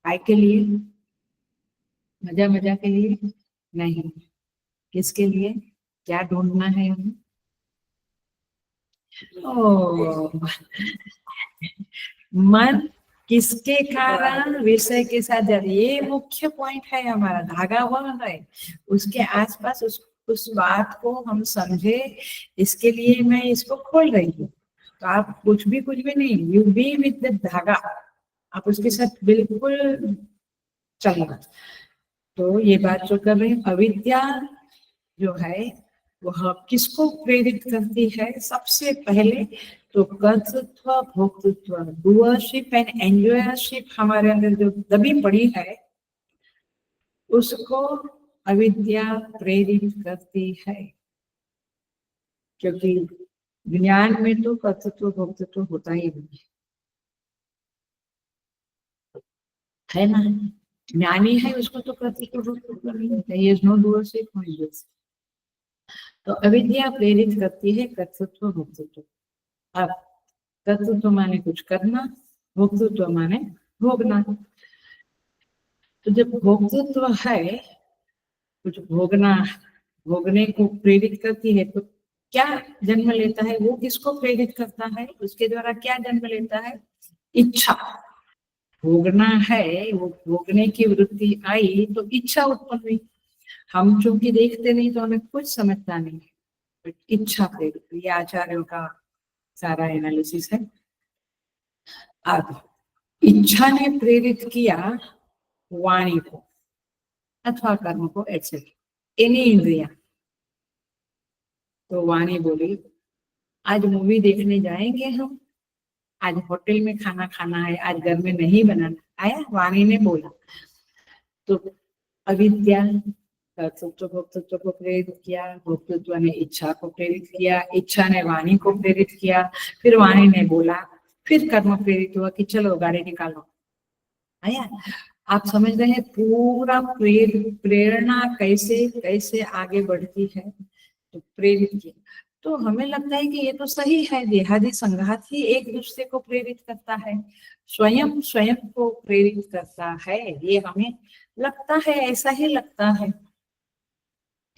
A: काय के लिए? मजा मजा के लिए नहीं, किसके लिए? क्या ढूंढना है हमें? ओ, मन किसके कारण विषय के साथ जा रही है, ये मुख्य पॉइंट है हमारा, धागा हुआ है उसके आसपास, उस बात को हम समझे, इसके लिए मैं इसको खोल रही हूँ। तो आप कुछ भी नहीं, यू बी विद द धागा, आप उसके साथ बिल्कुल चलना। तो ये बात जो कर रहे हैं, अविद्या जो है वह किसको प्रेरित करती है? सबसे पहले तो कर्तृत्व भोक्तृत्व, डूअरशिप एंड एंजॉयरशिप हमारे अंदर जो दबी पड़ी है, उसको अविद्या प्रेरित करती है। क्योंकि ज्ञान में तो कर्तृत्व भोक्तृत्व होता ही नहीं है ना। ज्ञानी है उसको तो कर्तृत्व भोक्तृत्व नहीं होता, he is no doership, no enjoyership. तो अविद्या प्रेरित करती है कर्तृत्व भोक्तृत्व। अब कर्तृत्व माने कुछ करना, भोक्तृत्व माने भोगना। तो जब भोक्तृत्व है, कुछ भोगना, भोगने को प्रेरित करती है, तो क्या जन्म लेता है? वो किसको प्रेरित करता है? उसके द्वारा क्या जन्म लेता है? इच्छा। भोगना है, वो भोगने की वृत्ति आई तो इच्छा उत्पन्न हुई। हम चूंकि देखते नहीं तो हमें कुछ समझता नहीं, बट इच्छा प्रेरित, ये आचार्यों का सारा एनालिसिस है। अब इच्छा ने प्रेरित किया वाणी को अथवा कर्म को, एक्सेट्रा एनी इंद्रिया। तो वाणी बोली आज मूवी देखने जाएंगे हम, आज होटल में खाना खाना है, आज घर में नहीं बनाना। आया, वाणी ने बोला। तो अविद्या कर्तृत्व भोक्तृत्व को प्रेरित किया, भोक्तृत्व ने इच्छा को प्रेरित किया, इच्छा ने वाणी को प्रेरित किया, फिर वाणी ने बोला, फिर कर्म प्रेरित हुआ कि चलो गाड़ी निकालो। आया, आप समझ रहे हैं पूरा प्रेरणा कैसे कैसे आगे बढ़ती है? तो प्रेरित किया। तो हमें लगता है कि ये तो सही है, देहादि संघात ही एक दूसरे को प्रेरित करता है, स्वयं स्वयं को प्रेरित करता है, ये हमें लगता है, ऐसा ही लगता है।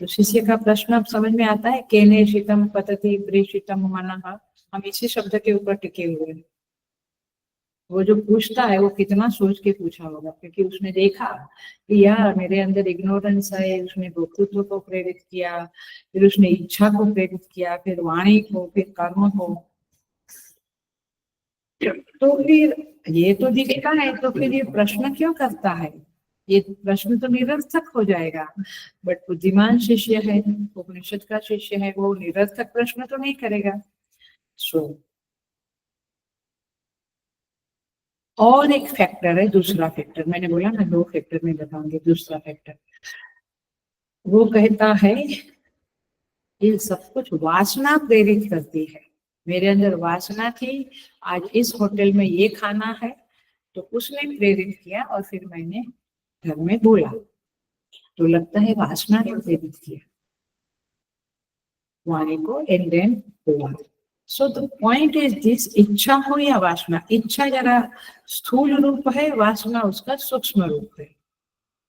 A: तो शिष्य का प्रश्न अब समझ में आता है, केने शीतम पतति प्रेषितम मनः, हम इसी शब्द के ऊपर टिके हुए हैं। वो जो पूछता है वो कितना सोच के पूछा होगा, क्योंकि उसने देखा कि यार मेरे अंदर इग्नोरेंस है, उसने भोक्तृत्व को प्रेरित किया, फिर उसने इच्छा को प्रेरित किया, फिर वाणी को, फिर कर्म को। तो फिर ये तो दिखता है, तो फिर ये प्रश्न क्यों करता है? ये प्रश्न तो निरर्थक हो जाएगा। बट बुद्धिमान शिष्य है, उपनिषद का शिष्य है, वो निरर्थक प्रश्न तो नहीं करेगा। सो और एक फैक्टर है, दूसरा फैक्टर, मैंने बोला ना दो फैक्टर में बताऊंगी। दूसरा फैक्टर वो कहता है ये सब कुछ वासना प्रेरित करती है। मेरे अंदर वासना थी, आज इस होटल में ये खाना है, तो उसने प्रेरित किया और फिर मैंने घर में बोला, तो लगता है वासना ने प्रेरित किया वाणी को, एंड देन बोला। So the point is this, इच्छा हो या वासना, इच्छा जरा स्थूल रूप है, वासना उसका सूक्ष्म रूप है।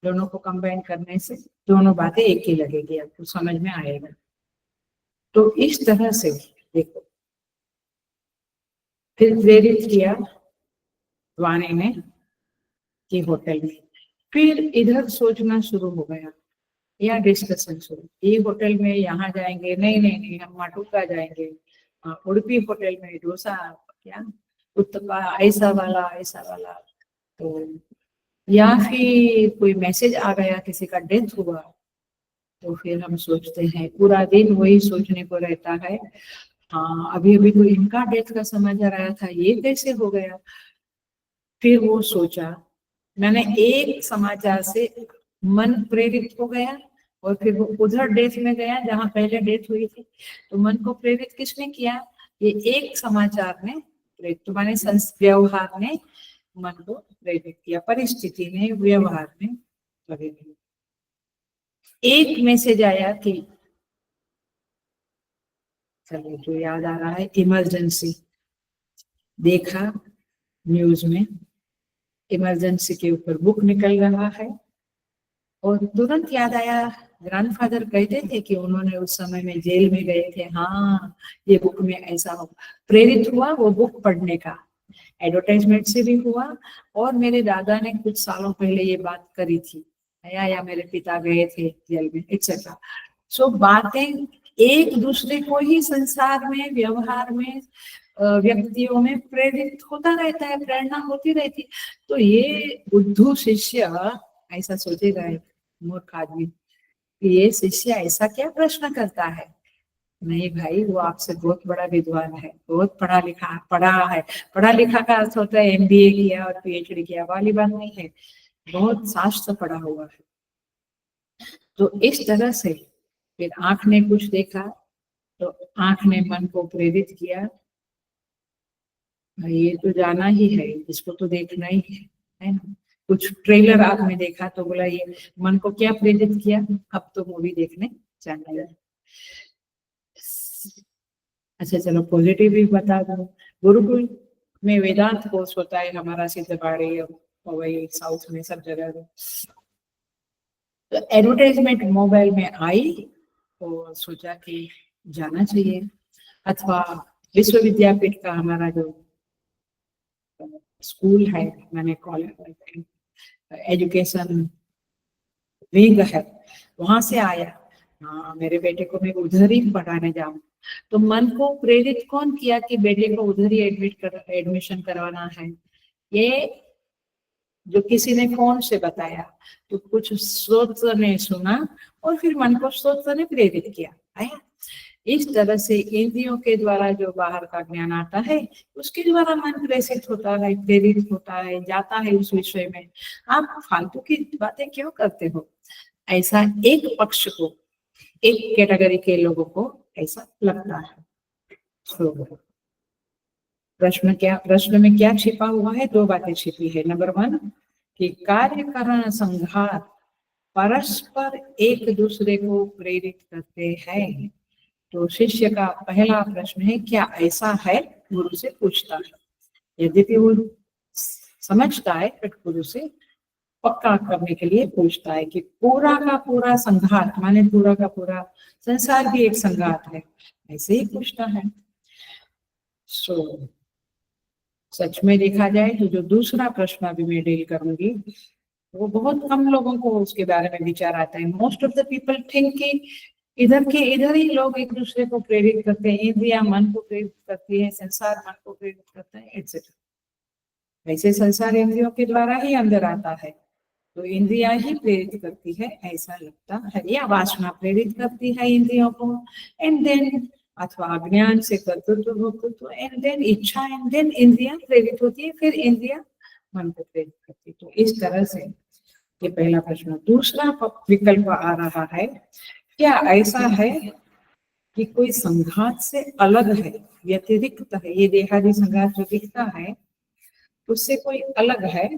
A: दोनों को कंबाइन करने से दोनों बातें एक ही लगेगी, आपको समझ में आएगा। तो इस तरह से देखो, फिर प्रेरित किया वाणी ने कि होटल में, फिर इधर सोचना शुरू हो गया या डिस्कशन शुरू, ये होटल में यहाँ जाएंगे, नहीं नहीं नहीं हम माटुका जाएंगे, उडुपी होटल में डोसा, क्या उत्तपा, ऐसा वाला। तो या फिर कोई मैसेज आ गया किसी का डेथ हुआ, तो फिर हम सोचते हैं, पूरा दिन वही सोचने को रहता है। हाँ अभी अभी तो इनका डेथ का समाचार आया था, ये कैसे हो गया। फिर वो सोचा, मैंने एक समाचार से मन प्रेरित हो गया और फिर वो उधर डेथ में गया जहां पहले डेथ हुई थी। तो मन को प्रेरित किसने किया, ये एक समाचार ने प्रेरित, तो माने व्यवहार ने मन को प्रेरित किया, परिस्थिति ने, व्यवहार ने प्रेरित किया। एक मैसेज आया कि, चलिए जो याद आ रहा है, इमरजेंसी, देखा न्यूज में इमरजेंसी के ऊपर बुक निकल रहा है, और तुरंत याद आया, ग्रैंडफादर कहते थे कि उन्होंने उस समय में जेल में गए थे, हाँ ये बुक में ऐसा हो, प्रेरित हुआ वो बुक पढ़ने का, एडवर्टाइजमेंट से भी हुआ, और मेरे दादा ने कुछ सालों पहले ये बात करी थी, या मेरे पिता गए थे जेल में, एक्सेट्रा। सो बातें एक दूसरे को ही संसार में, व्यवहार में, व्यक्तियों में प्रेरित होता रहता है, प्रेरणा होती रहती। तो ये बुद्धू शिष्य ऐसा सोचेगा, मूर्ख आदमी, ये शिष्य ऐसा क्या प्रश्न करता है। नहीं भाई, वो आपसे बहुत बड़ा विद्वान है, बहुत पढ़ा लिखा, पढ़ा है। पढ़ा लिखा का अर्थ होता है MBA किया और PhD किया वाली बात नहीं है, बहुत शास्त्र पढ़ा हुआ है। तो इस तरह से फिर आंख ने कुछ देखा, तो आंख ने मन को प्रेरित किया, ये तो जाना ही है, इसको तो देखना ही है ना। कुछ ट्रेलर आपने देखा तो बोला, ये मन को क्या प्रेरित किया, अब तो मूवी देखने जाना है। अच्छा चलो पॉजिटिव भी बता दो। गुरुकुल में वेदांत कोर्स होता है हमारा, सिद्धबाड़ी और वही साउथ में सब जगह। तो एडवर्टाइजमेंट मोबाइल में आई तो सोचा कि जाना चाहिए, अथवा विश्व विद्यापीठ का हमारा जो स्कूल है, मैंने कॉलेज एजुकेशन विंग है, वहां से आया, हाँ मेरे बेटे को मैं उधर ही पढ़ाने जाऊं। तो मन को प्रेरित कौन किया कि बेटे को उधर ही एडमिशन करवाना है, ये जो किसी ने फोन से बताया, तो कुछ स्रोत ने सुना और फिर मन को स्रोत ने प्रेरित किया, आया। इस तरह से इंद्रियों के द्वारा जो बाहर का ज्ञान आता है, उसके द्वारा मन प्रेरित होता है, प्रेरित होता है, जाता है उस विषय में। आप फालतू की बातें क्यों करते हो, ऐसा एक पक्ष को, एक कैटेगरी के लोगों को ऐसा लगता है। तो प्रश्न में क्या छिपा हुआ है, दो बातें छिपी है। नंबर 1 कि कार्यकरण संघात परस्पर एक दूसरे को प्रेरित करते हैं। तो शिष्य का पहला प्रश्न है, क्या ऐसा है, गुरु से पूछता है। यद्यपि वो समझता है बट गुरु से पक्का करने के लिए पूछता है कि पूरा का पूरा संघात, माने पूरा का पूरा संसार भी एक संघात है, ऐसे ही पूछता है। सो सच में देखा जाए तो जो दूसरा प्रश्न अभी मैं डील करूंगी, वो बहुत कम लोगों को उसके बारे में विचार आता है। Most of the people think कि इधर के इधर ही लोग एक दूसरे को प्रेरित करते हैं, इंद्रिया मन को प्रेरित करती है, संसार मन को प्रेरित करता है, एक्सेट्रा। वैसे संसार इंद्रियों के द्वारा ही अंदर आता है, तो इंद्रिया ही प्रेरित करती है ऐसा लगता है, या वासना प्रेरित करती है इंद्रियों को, एंड देन अथवा अज्ञान से कर्तृत्व भोक्तृत्व, एंड देन इच्छा, एंड देन इंद्रिया प्रेरित होती है, फिर इंद्रिया मन को प्रेरित करती है। तो इस तरह से ये पहला प्रश्न। दूसरा विकल्प आ रहा है, क्या ऐसा है कि कोई संघात से अलग है, व्यतिरिक्त है, ये देहादि संघात जो दिखता है उससे कोई अलग है।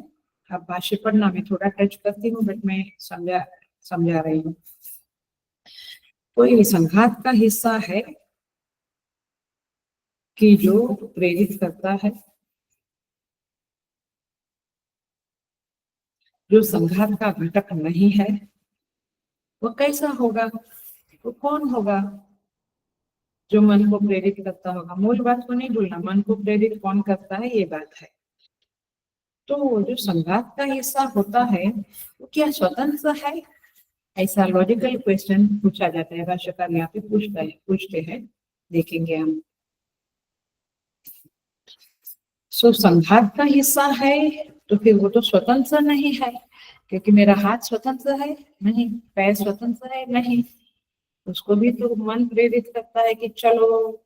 A: अब भाष्य पढ़ना मैं थोड़ा टच करती हूँ, बट मैं समझा रही हूँ। कोई संघात का हिस्सा है कि जो प्रेरित करता है, जो संघात का घटक नहीं है वो कैसा होगा, वो कौन होगा? जो मन को प्रेरित करता होगा। मूल बात को नहीं भूलना, मन को प्रेरित कौन करता है ये बात है। तो जो संघात का हिस्सा होता है वो क्या स्वतंत्र है? ऐसा लॉजिकल क्वेश्चन पूछा जाता है, भाष्यकार यहाँ पे पूछते हैं, देखेंगे हम। सो संघात का हिस्सा है तो फिर वो तो स्वतंत्र नहीं है, क्योंकि मेरा हाथ स्वतंत्र है नहीं, पैर स्वतंत्र है नहीं, उसको भी तो मन प्रेरित करता है कि चलो,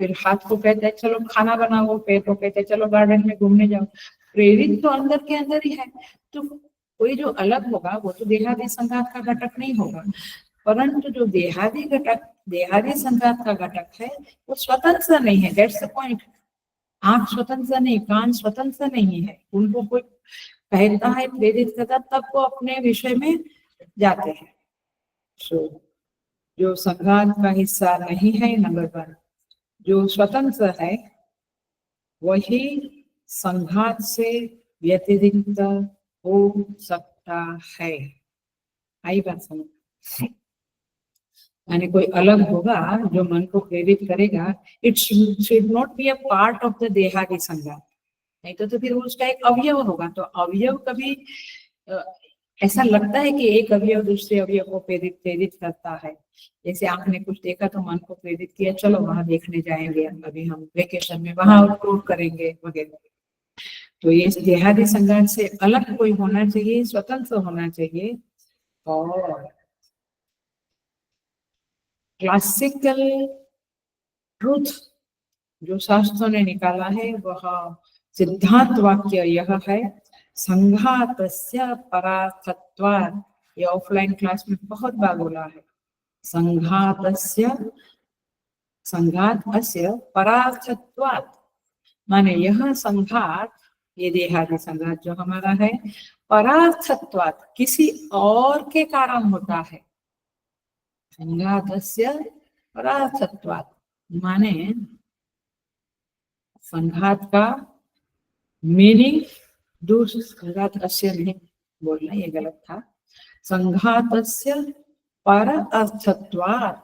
A: फिर हाथ को कहता है चलो खाना बनाओ, पैर को कहता है चलो गार्डन में घूमने जाओ। प्रेरित तो अंदर के अंदर ही है। तो कोई जो अलग होगा वो तो देहादी संघात का घटक नहीं होगा, परंतु जो देहादी संघात का घटक है वो स्वतंत्र नहीं है। That's the point. आंख स्वतंत्र नहीं, कान स्वतंत्र नहीं है, उनको कोई कहता है, प्रेरित करता, तब वो अपने विषय में जाते हैं। जो संघात का हिस्सा नहीं है, नंबर 1, जो स्वतंत्र है वही संघात से व्यतिरिक्त हो सकता है। आई बात समझ? यानी कोई अलग होगा जो मन को प्रेरित करेगा, it should not be a part of the Dehdadi संघात, नहीं तो फिर उसका एक अवयव होगा। तो अवयव कभी ऐसा लगता है कि एक अवयव दूसरे अवयव को प्रेरित करता है। जैसे आपने कुछ देखा तो मन को प्रेरित किया, चलो वहां देखने जाएंगे, अभी हम वेकेशन में वहां आउटलूट करेंगे वगैरह। तो ये देहादी संघात से अलग कोई होना चाहिए, स्वतंत्र होना चाहिए। और क्लासिकल ट्रूथ जो शास्त्रों ने निकाला है वह सिद्धांत वाक्य यह है, संघातस्य परार्थत्वात्। ये ऑफलाइन क्लास में बहुत बार बोला है, संघातस्य परार्थत्वात्, माने यह संघात, ये देहादी संघात जो हमारा है, परार्थत्वात् किसी और के कारण होता है। संघातस्य परार्थत्वात् माने संघात का मीनिंग दूसरे, संघात अस्य नहीं बोलना, ये गलत था। संघातस्य पर अर्थत्वात्,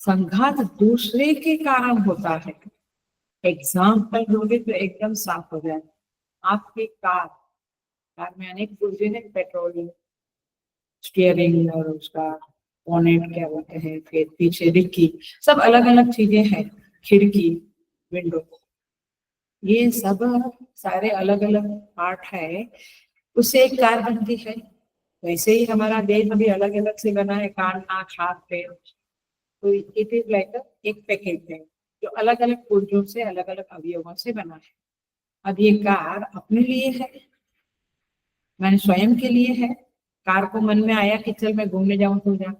A: संघात दूसरे के कारण होता है। एग्जाम्पल दोगे तो एकदम साफ हो जाए। आपकी कार में अनेक पुर्जे हैं, पेट्रोल, स्टीयरिंग और उसका बोनेट क्या बोलते हैं, फिर पीछे डिक्की, सब अलग अलग चीजें हैं, खिड़की, विंडो, ये सब सारे अलग अलग पार्ट है, उससे एक कार बनती है। वैसे ही हमारा देह भी अलग अलग से बना है, कान, आँख, हाथ, पैर। तो इट इज लाइक एक पैकेज है जो अलग अलग पुर्जों से, अलग अलग अवयवों से बना है। अब ये कार अपने लिए है, मैंने स्वयं के लिए है। कार को मन में आया कि चल मैं घूमने जाऊं तो जा।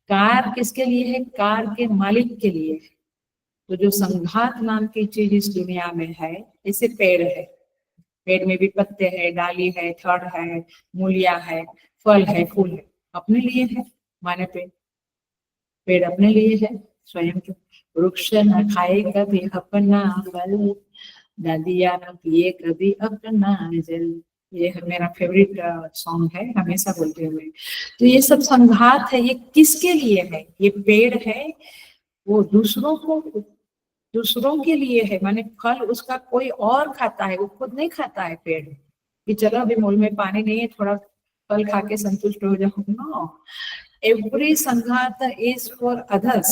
A: कार किसके लिए है? कार के मालिक के लिए है। तो जो संघात नाम की चीज इस दुनिया में है, जैसे पेड़ है, पेड़ में भी पत्ते है, डाली है, थड़ है, मूलिया है, फल है, फूल है, अपने लिए है। माने पेड़ अपने लिए है स्वयं के। वृक्ष न खाए कभी अपना फल, नदिया न पिए कभी अपना जल, ये मेरा फेवरेट सॉन्ग है, हमेशा बोलते हुए। तो ये सब संघात है। ये किसके लिए है? ये पेड़ है, वो दूसरों के लिए है, माने फल उसका कोई और खाता है, वो खुद नहीं खाता है पेड़ कि चलो अभी मूल में पानी नहीं है, थोड़ा फल खा के संतुष्ट हो जाओ। नो, एवरी संघात इज फॉर अदर्स,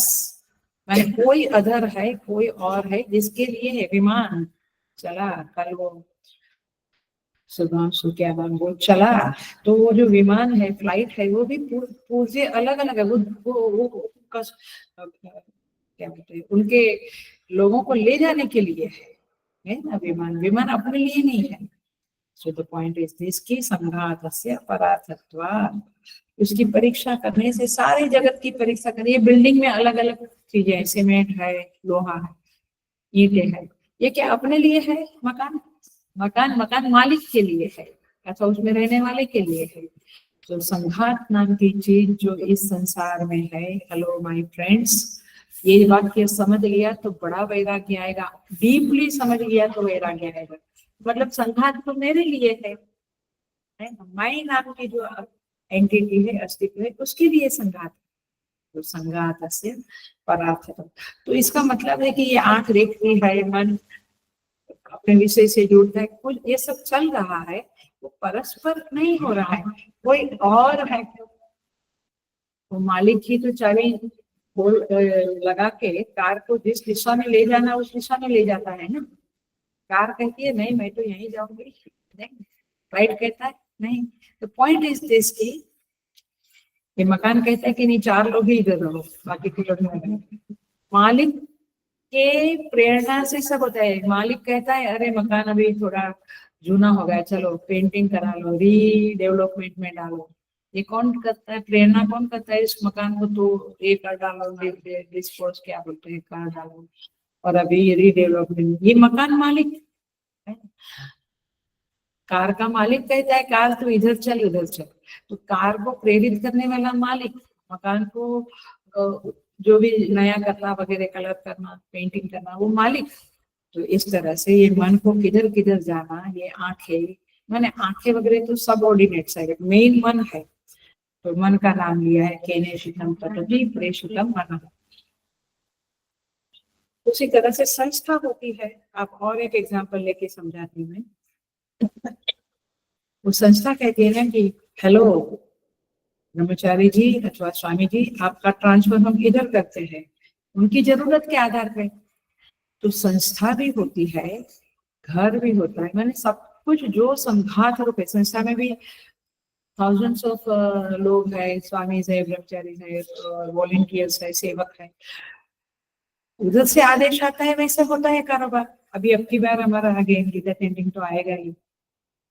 A: माने कोई अदर है, कोई और है जिसके लिए है। विमान चला कल, वो सुबह क्या नाम वो चला, तो वो जो विमान है, फ्लाइट है, वो भी पुर्जे अलग अलग है। वो क्या बोलते हैं, उनके लोगों को ले जाने के लिए है ना। विमान अपने लिए नहीं है। So the point is this कि संघातस्य परार्थत्वात्, उसकी परीक्षा करने से, सारे जगत की परीक्षा करनी है। बिल्डिंग में अलग अलग चीजें है, सीमेंट है, लोहा है, ईंटें है, ये क्या अपने लिए है? मकान मालिक के लिए है, अथवा उसमें रहने वाले के लिए है। तो संघात नाम की चीज जो इस संसार में है, हेलो माय फ्रेंड्स, ये वाक्य समझ लिया तो बड़ा वैराग्य आएगा, डीपली समझ लिया तो वैराग्य आएगा। मतलब संघात तो मेरे लिए है, है ना। माई नाम की जो एंटिटी है, अस्तित्व है, उसके लिए संघात, तो संघात से परार्थ। तो इसका मतलब है कि ये आंख देखती है, मन अपने विषय से जुड़ता है, कुछ ये सब चल रहा है, वो परस्पर नहीं हो रहा है, कोई और है। तो मालिक ही तो चाबी खोल लगा के कार को जिस दिशा में ले जाना उस दिशा में ले जाता है ना। कार कहती है नहीं मैं तो यहीं जाऊंगी, नहीं, राइट कहता है नहीं। तो पॉइंट इज दिस की ये मकान कहता है कि नहीं 4 लोग ही इधर रहो, बाकी के लोग नहीं। मालिक के प्रेरणा से सब होता है। मालिक कहता है अरे मकान अभी थोड़ा जूना हो गया, चलो पेंटिंग करा लो, रीडेवलपमेंट में डालो। ये कौन करता है, प्रेरणा कौन करता है, इस मकान को तो ये कर डालो, डिस्पोज क्या बोलते हैं, कर डालो, और अभी रीडेवलपमेंट, ये मकान मालिक है। कार का मालिक कहता है कार तू इधर चल उधर चल, तो कार को प्रेरित करने वाला मालिक, मकान को जो भी नया करना वगैरह, कलर करना, पेंटिंग करना, वो मालिक। तो इस तरह से ये मन को किधर किधर जाना, ये आंखें, मैंने आंखें वगैरह तो सब ऑर्डिनेट्स है, मेन मन है। तो मन का नाम लिया है केनेशितम तटजी प्रेषितम मन। उसी तरह से संस्था होती है। आप और एक एग्जांपल लेके समझाती हूँ मैं। वो संस्था कहती है ना कि हेलो ब्रह्मचारी जी अथवा स्वामी जी, आपका ट्रांसफर हम इधर करते हैं, उनकी जरूरत के आधार पर। तो संस्था भी होती है, घर भी होता है, मैंने सब कुछ जो संघात रूप है। संस्था में भी थाउजेंड्स ऑफ लोग हैं, स्वामी है, ब्रह्मचारी है, वॉलंटियर्स है, सेवक है। उधर से आदेश आता है, वैसे होता है कारोबार। अभी अब की बार हमारा आगे गीता पेंटिंग तो आएगा ही,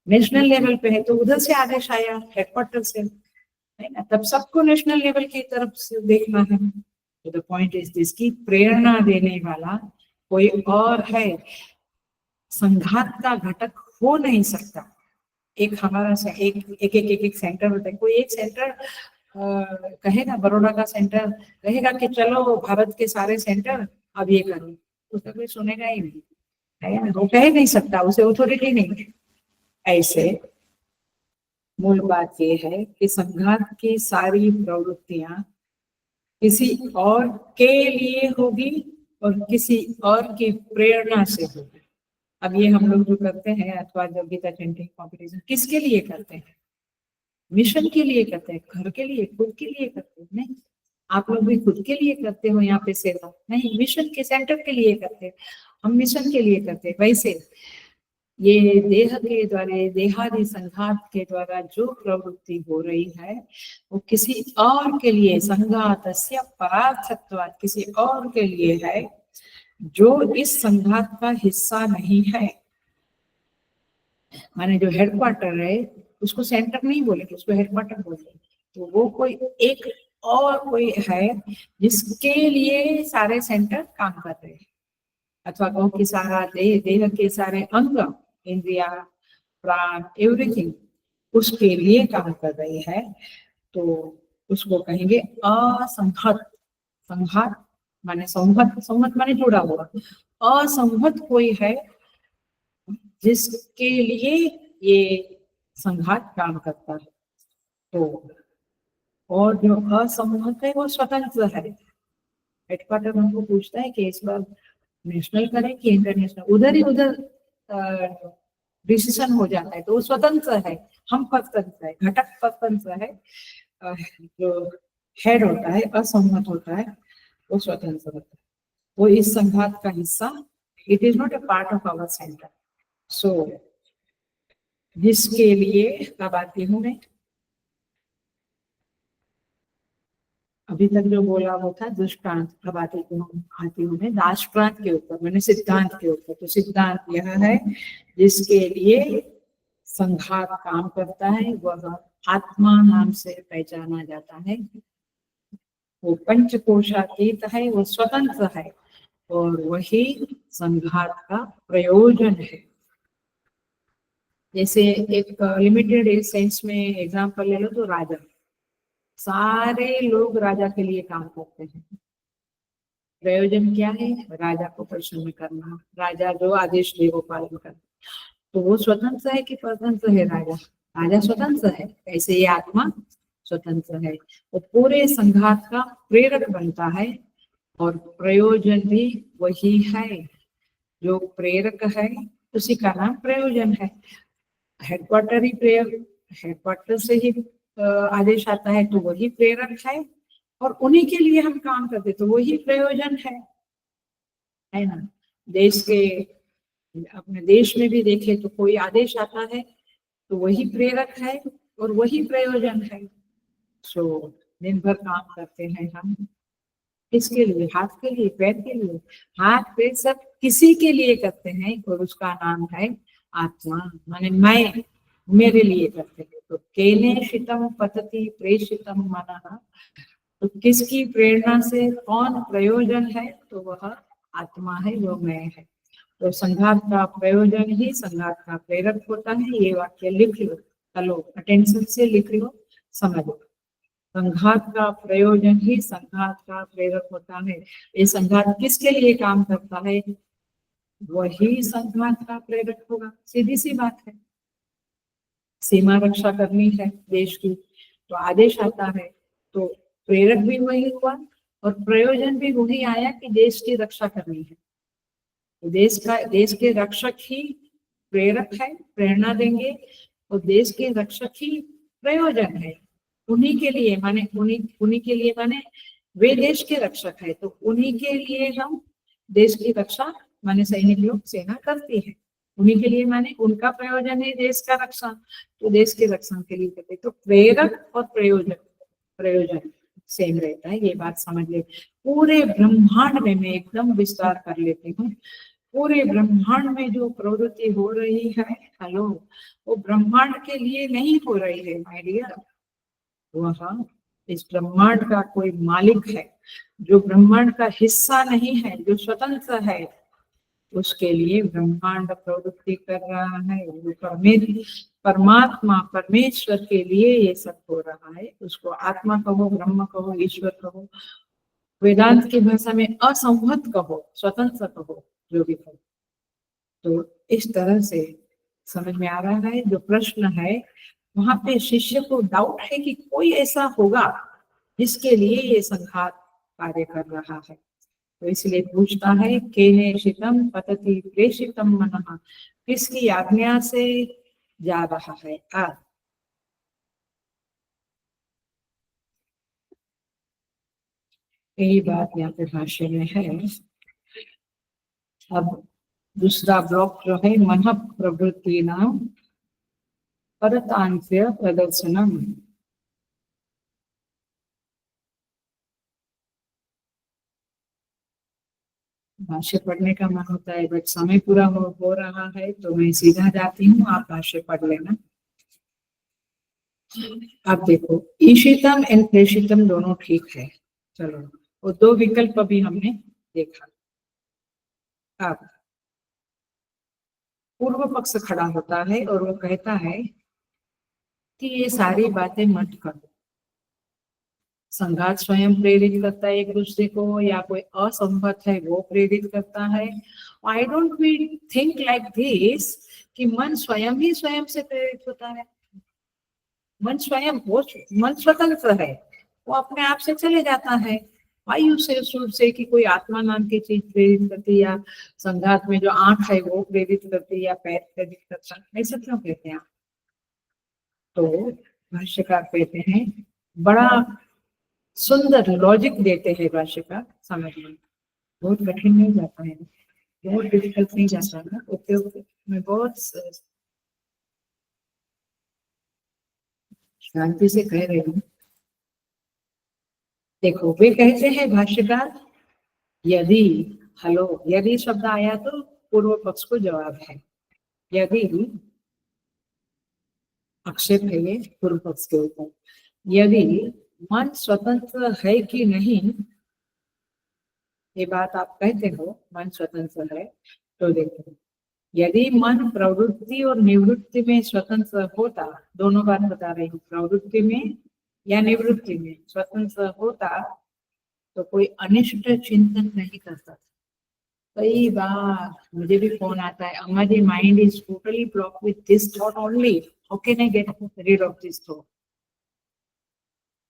A: नेशनल लेवल पे है, तो उधर से आदेश आया हेडक्वार्टर से, है ना। तब सबको नेशनल लेवल की तरफ से देखना है। तो द पॉइंट इज दिस की प्रेरणा देने वाला कोई और है, संघात का घटक हो नहीं सकता। एक हमारा एक सेंटर होता है, कोई एक सेंटर कहेगा, बड़ौदा का सेंटर कहेगा कि चलो भारत के सारे सेंटर अब ये करो, उसका कोई सुनेगा ही नहीं, है ना। वो कह नहीं सकता, उसे अथॉरिटी नहीं। ऐसे मूल बात ये है कि संघात की सारी प्रवृत्तियां किसी और के लिए होगी और किसी और की प्रेरणा से होगी। अब ये हम लोग जो करते हैं, अथवा जो गीता पेंटिंग कॉम्पिटिशन, किसके लिए करते हैं? मिशन के लिए करते हैं, घर के लिए, खुद के लिए करते हैं? नहीं। आप लोग भी खुद के लिए करते हो यहाँ पे सेवा? नहीं, मिशन के सेंटर के लिए करते हैं, हम मिशन के लिए करते हैं। वैसे ये देह के द्वारा, देहादि संघात के द्वारा जो प्रवृत्ति हो रही है, वो किसी और के लिए, संघातस्य परार्थत्वात्, किसी और के लिए है जो इस संघात का हिस्सा नहीं है। माने जो हेडक्वार्टर है उसको सेंटर नहीं बोलेंगे, उसको हेडक्वार्टर बोलेंगे। तो वो कोई एक और कोई है जिसके लिए सारे सेंटर काम कर रहे हैं, अथवा कहो कि सारा देह के सारे अंग, इंद्रिया, प्राण, एवरीथिंग उसके लिए काम कर रही है। तो उसको कहेंगे असंहत। संघात माने संहत, संहत माने जुड़ा हुआ, असंहत कोई है जिसके लिए ये संघात काम करता है। तो और जो असंहत है वो स्वतंत्र है। हेडक्वार्टर हमको पूछता है कि इस बार नेशनल करें कि इंटरनेशनल, उधर ही उधर डिसीजन हो जाता है, तो वो स्वतंत्र है। हम स्वतंत्र है, घटक स्वतंत्र है, जो हेड होता है असंहत होता है, वो स्वतंत्र होता है, वो इस संघात का हिस्सा, it is not a part of our centre. सो जिसके लिए अब आती हूँ मैं, अभी तक जो बोला वो था दृष्टांत, अब आती हूँ मैं दाष्टांत के ऊपर, मैंने सिद्धांत के ऊपर। तो सिद्धांत यह है जिसके लिए संघात काम करता है, वह आत्मा नाम से पहचाना जाता है। वो पंचकोशातीत है, वो स्वतंत्र है, और वही संघात का प्रयोजन है। जैसे एक लिमिटेड सेंस में एग्जांपल ले लो तो राजा, सारे लोग राजा के लिए काम करते हैं। प्रयोजन क्या है? राजा को प्रसन्न करना, राजा जो आदेश दे वो पालन करना। तो वो स्वतंत्र है कि परतंत्र है राजा? राजा स्वतंत्र है, ऐसे ये आत्मा स्वतंत्र है। वो पूरे संघात का प्रेरक बनता है और प्रयोजन भी वही है। जो प्रेरक है उसी का नाम प्रयोजन है। हेडक्वार्टर ही प्रेरक, हेडक्वार्टर से ही आदेश आता है तो वही प्रेरक है, और उन्हीं के लिए हम काम करते तो वही प्रयोजन है ना। देश के, अपने देश में भी देखे तो कोई आदेश आता है तो वही प्रेरक है और वही प्रयोजन है। सो दिन भर काम करते हैं हम, किसके लिए? हाथ के लिए, पैर के लिए। हाथ पैर सब किसी के लिए करते हैं और उसका नाम है आत्मा, माने मैं, मेरे लिए करते हैं। तो केनेषितं पतति प्रेषितं मनः, तो किसकी प्रेरणा से कौन प्रयोजन है? तो वह आत्मा है, वो मैं है। तो संघात का प्रयोजन ही संघात का प्रेरक होता है। ये वाक्य लिख लो, चलो अटेंशन से लिख लो, समझो। संघात का प्रयोजन ही संघात का प्रेरक होता है। ये संघात किसके लिए काम करता है? वही संघात का प्रेरक होगा, सीधी सी बात है। सीमा रक्षा करनी है देश की, तो आदेश आता है, तो प्रेरक भी वही हुआ और प्रयोजन भी वही आया कि देश की रक्षा करनी है। तो देश के रक्षक ही प्रेरक है, प्रेरणा देंगे, और देश के रक्षक ही प्रयोजन है। उन्हीं के लिए माने उन्हीं के लिए माने वे देश के रक्षक है, तो उन्हीं के लिए हम देश की रक्षा माने सैनिक लोग सेना करती है। उन्हीं के लिए माने उनका प्रयोजन है देश का रक्षा, तो देश के रक्षा के लिए करते। तो प्रेरक और प्रयोजन सेम रहता है, ये बात समझ ले। पूरे ब्रह्मांड में मैं एकदम विस्तार कर लेती हूँ। पूरे ब्रह्मांड में जो प्रवृत्ति हो रही है, हेलो, वो ब्रह्मांड के लिए नहीं हो रही है माय डियर। वह इस ब्रह्मांड का कोई मालिक है, जो ब्रह्मांड का हिस्सा नहीं है, जो स्वतंत्र है, उसके लिए ब्रह्मांड प्रवृत्ति कर रहा है। वो परमात्मा परमेश्वर के लिए ये सब हो रहा है। उसको आत्मा कहो, ब्रह्म कहो, ईश्वर कहो, वेदांत की भाषा में असंहत कहो, स्वतंत्र कहो, जो भी कहो। तो इस तरह से समझ में आ रहा है। जो प्रश्न है वहां पे शिष्य को डाउट है कि कोई ऐसा होगा जिसके लिए ये संघात कार्य कर रहा है, तो इसलिए पूछता है केनेषितं पतति प्रेषितं मनः, किसकी आज्ञा से जा रहा है। यही बात यहाँ पे भाष्य में है। अब दूसरा ब्लॉक जो है, मन प्रवृत्तीनां परतांस्य प्रदर्शनम। भाष्य पढ़ने का मन होता है, बट समय पूरा हो रहा है, तो मैं सीधा जाती हूँ, आप भाष्य पढ़ लेना। आप देखो, ईशितम एंड प्रेषितम दोनों ठीक है, चलो वो दो विकल्प भी हमने देखा। अब पूर्व पक्ष खड़ा होता है और वो कहता है कि ये सारी बातें मत करो। संघात स्वयं प्रेरित करता है एक दूसरे को, या कोई असंगत है वो प्रेरित करता है। I don't we think like this कि मन स्वयं ही स्वयं से प्रेरित होता है। मन स्वयं, वो मन स्वतंत्र है, वो अपने आप से चले जाता है। वायु से सूर्य से कि कोई आत्मा नाम की चीज प्रेरित करती, या संघात में जो आंख है वो प्रेरित करती, या पैर प्रेरित करता, ऐसा क्यों कहते हैं आप? तो भाष्यकार कहते हैं, बड़ा सुंदर लॉजिक देते हैं भाष्यकार, समझ में बहुत कठिन नहीं जाता है, बहुत डिफिकल्ट नहीं जाता है, उपयोग में बहुत शांति से कह रही हूँ। देखो, वे कहते हैं भाष्यकार, यदि, हेलो, यदि शब्द आया तो पूर्व पक्ष को जवाब है। यदि आक्षेप है ये पूर्व पक्ष के ऊपर, यदि मन स्वतंत्र है कि नहीं, ये बात आप कहते हो मन स्वतंत्र है, तो देखो, यदि मन प्रवृत्ति और निवृत्ति में स्वतंत्र होता, दोनों बात बता रही हूँ, प्रवृत्ति में या निवृत्ति में स्वतंत्र होता, तो कोई अनिष्ट चिंतन नहीं करता था। कई बार मुझे भी फोन आता है, अम्मा जी mind is totally block with this thought only, how can I get rid of this thought.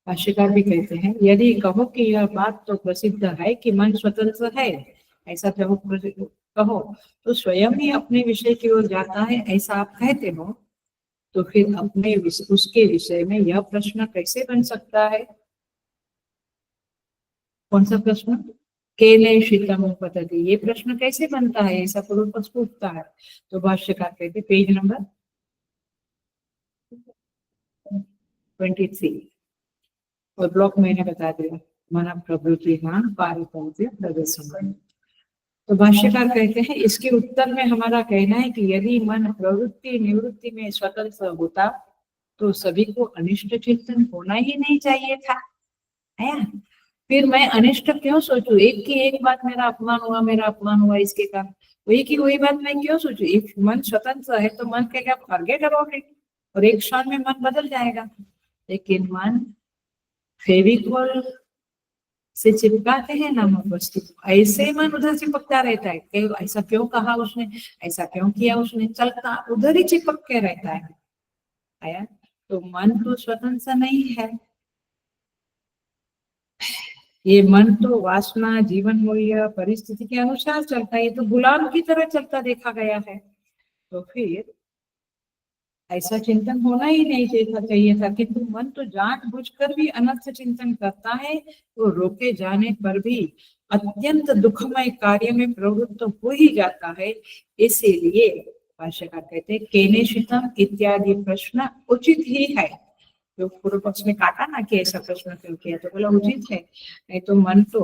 A: भाष्यकार भी कहते हैं, यदि कहो कि यह बात तो प्रसिद्ध है कि मन स्वतंत्र है, ऐसा जब कहो तो स्वयं ही अपने विषय की ओर जाता है, ऐसा आप कहते हो, तो फिर अपने उसके विषय में यह प्रश्न कैसे बन सकता है? कौन सा प्रश्न? केने शीतम पतति, ये प्रश्न कैसे बनता है, ऐसा पूर्व पक्ष पूछता है। तो भाष्यकार कहते पेज नंबर 23 और ब्लॉक मैंने बता दिया, मन प्रवृत्ति पारितंत्र प्रदर्शन। तो भाष्यकार कहते हैं, इसके उत्तर में हमारा कहना है कि यदि मन प्रवृत्ति निवृत्ति में स्वतंत्र होता तो सभी को अनिष्ट चिंतन होना ही नहीं चाहिए था, है? फिर मैं अनिष्ट क्यों सोचूं? एक की एक बात मेरा अपमान हुआ इसके कारण वही की वही बात मैं क्यों सोचूं? एक मन स्वतंत्र है तो मन के क्या फॉरगेट करोगे और एक क्षण में मन बदल जाएगा। लेकिन मन फेविकॉल से चिपकाते हैं नामक वस्तु, ऐसे मन उधर चिपकता रहता है कि ऐसा क्यों कहा उसने, ऐसा क्यों किया उसने, चलता उधर ही चिपक के रहता है। आया? तो मन तो स्वतंत्र नहीं है, ये मन तो वासना जीवन मूल्य परिस्थिति के अनुसार चलता है, ये तो गुलाम की तरह चलता देखा गया है। तो फिर ऐसा चिंतन होना ही नहीं चाहिए था, किंतु मन तो जानबूझकर भी अनर्थ चिंतन करता है, तो रोके जाने पर भी अत्यंत दुखमय कार्य में प्रवृत्त हो ही जाता है। इसीलिए भाष्यकार कहते हैं केनेशितम इत्यादि प्रश्न उचित ही है। जो पूर्व पक्ष में काटा ना कि ऐसा प्रश्न क्यों किया, तो बोला उचित है, नहीं तो मन तो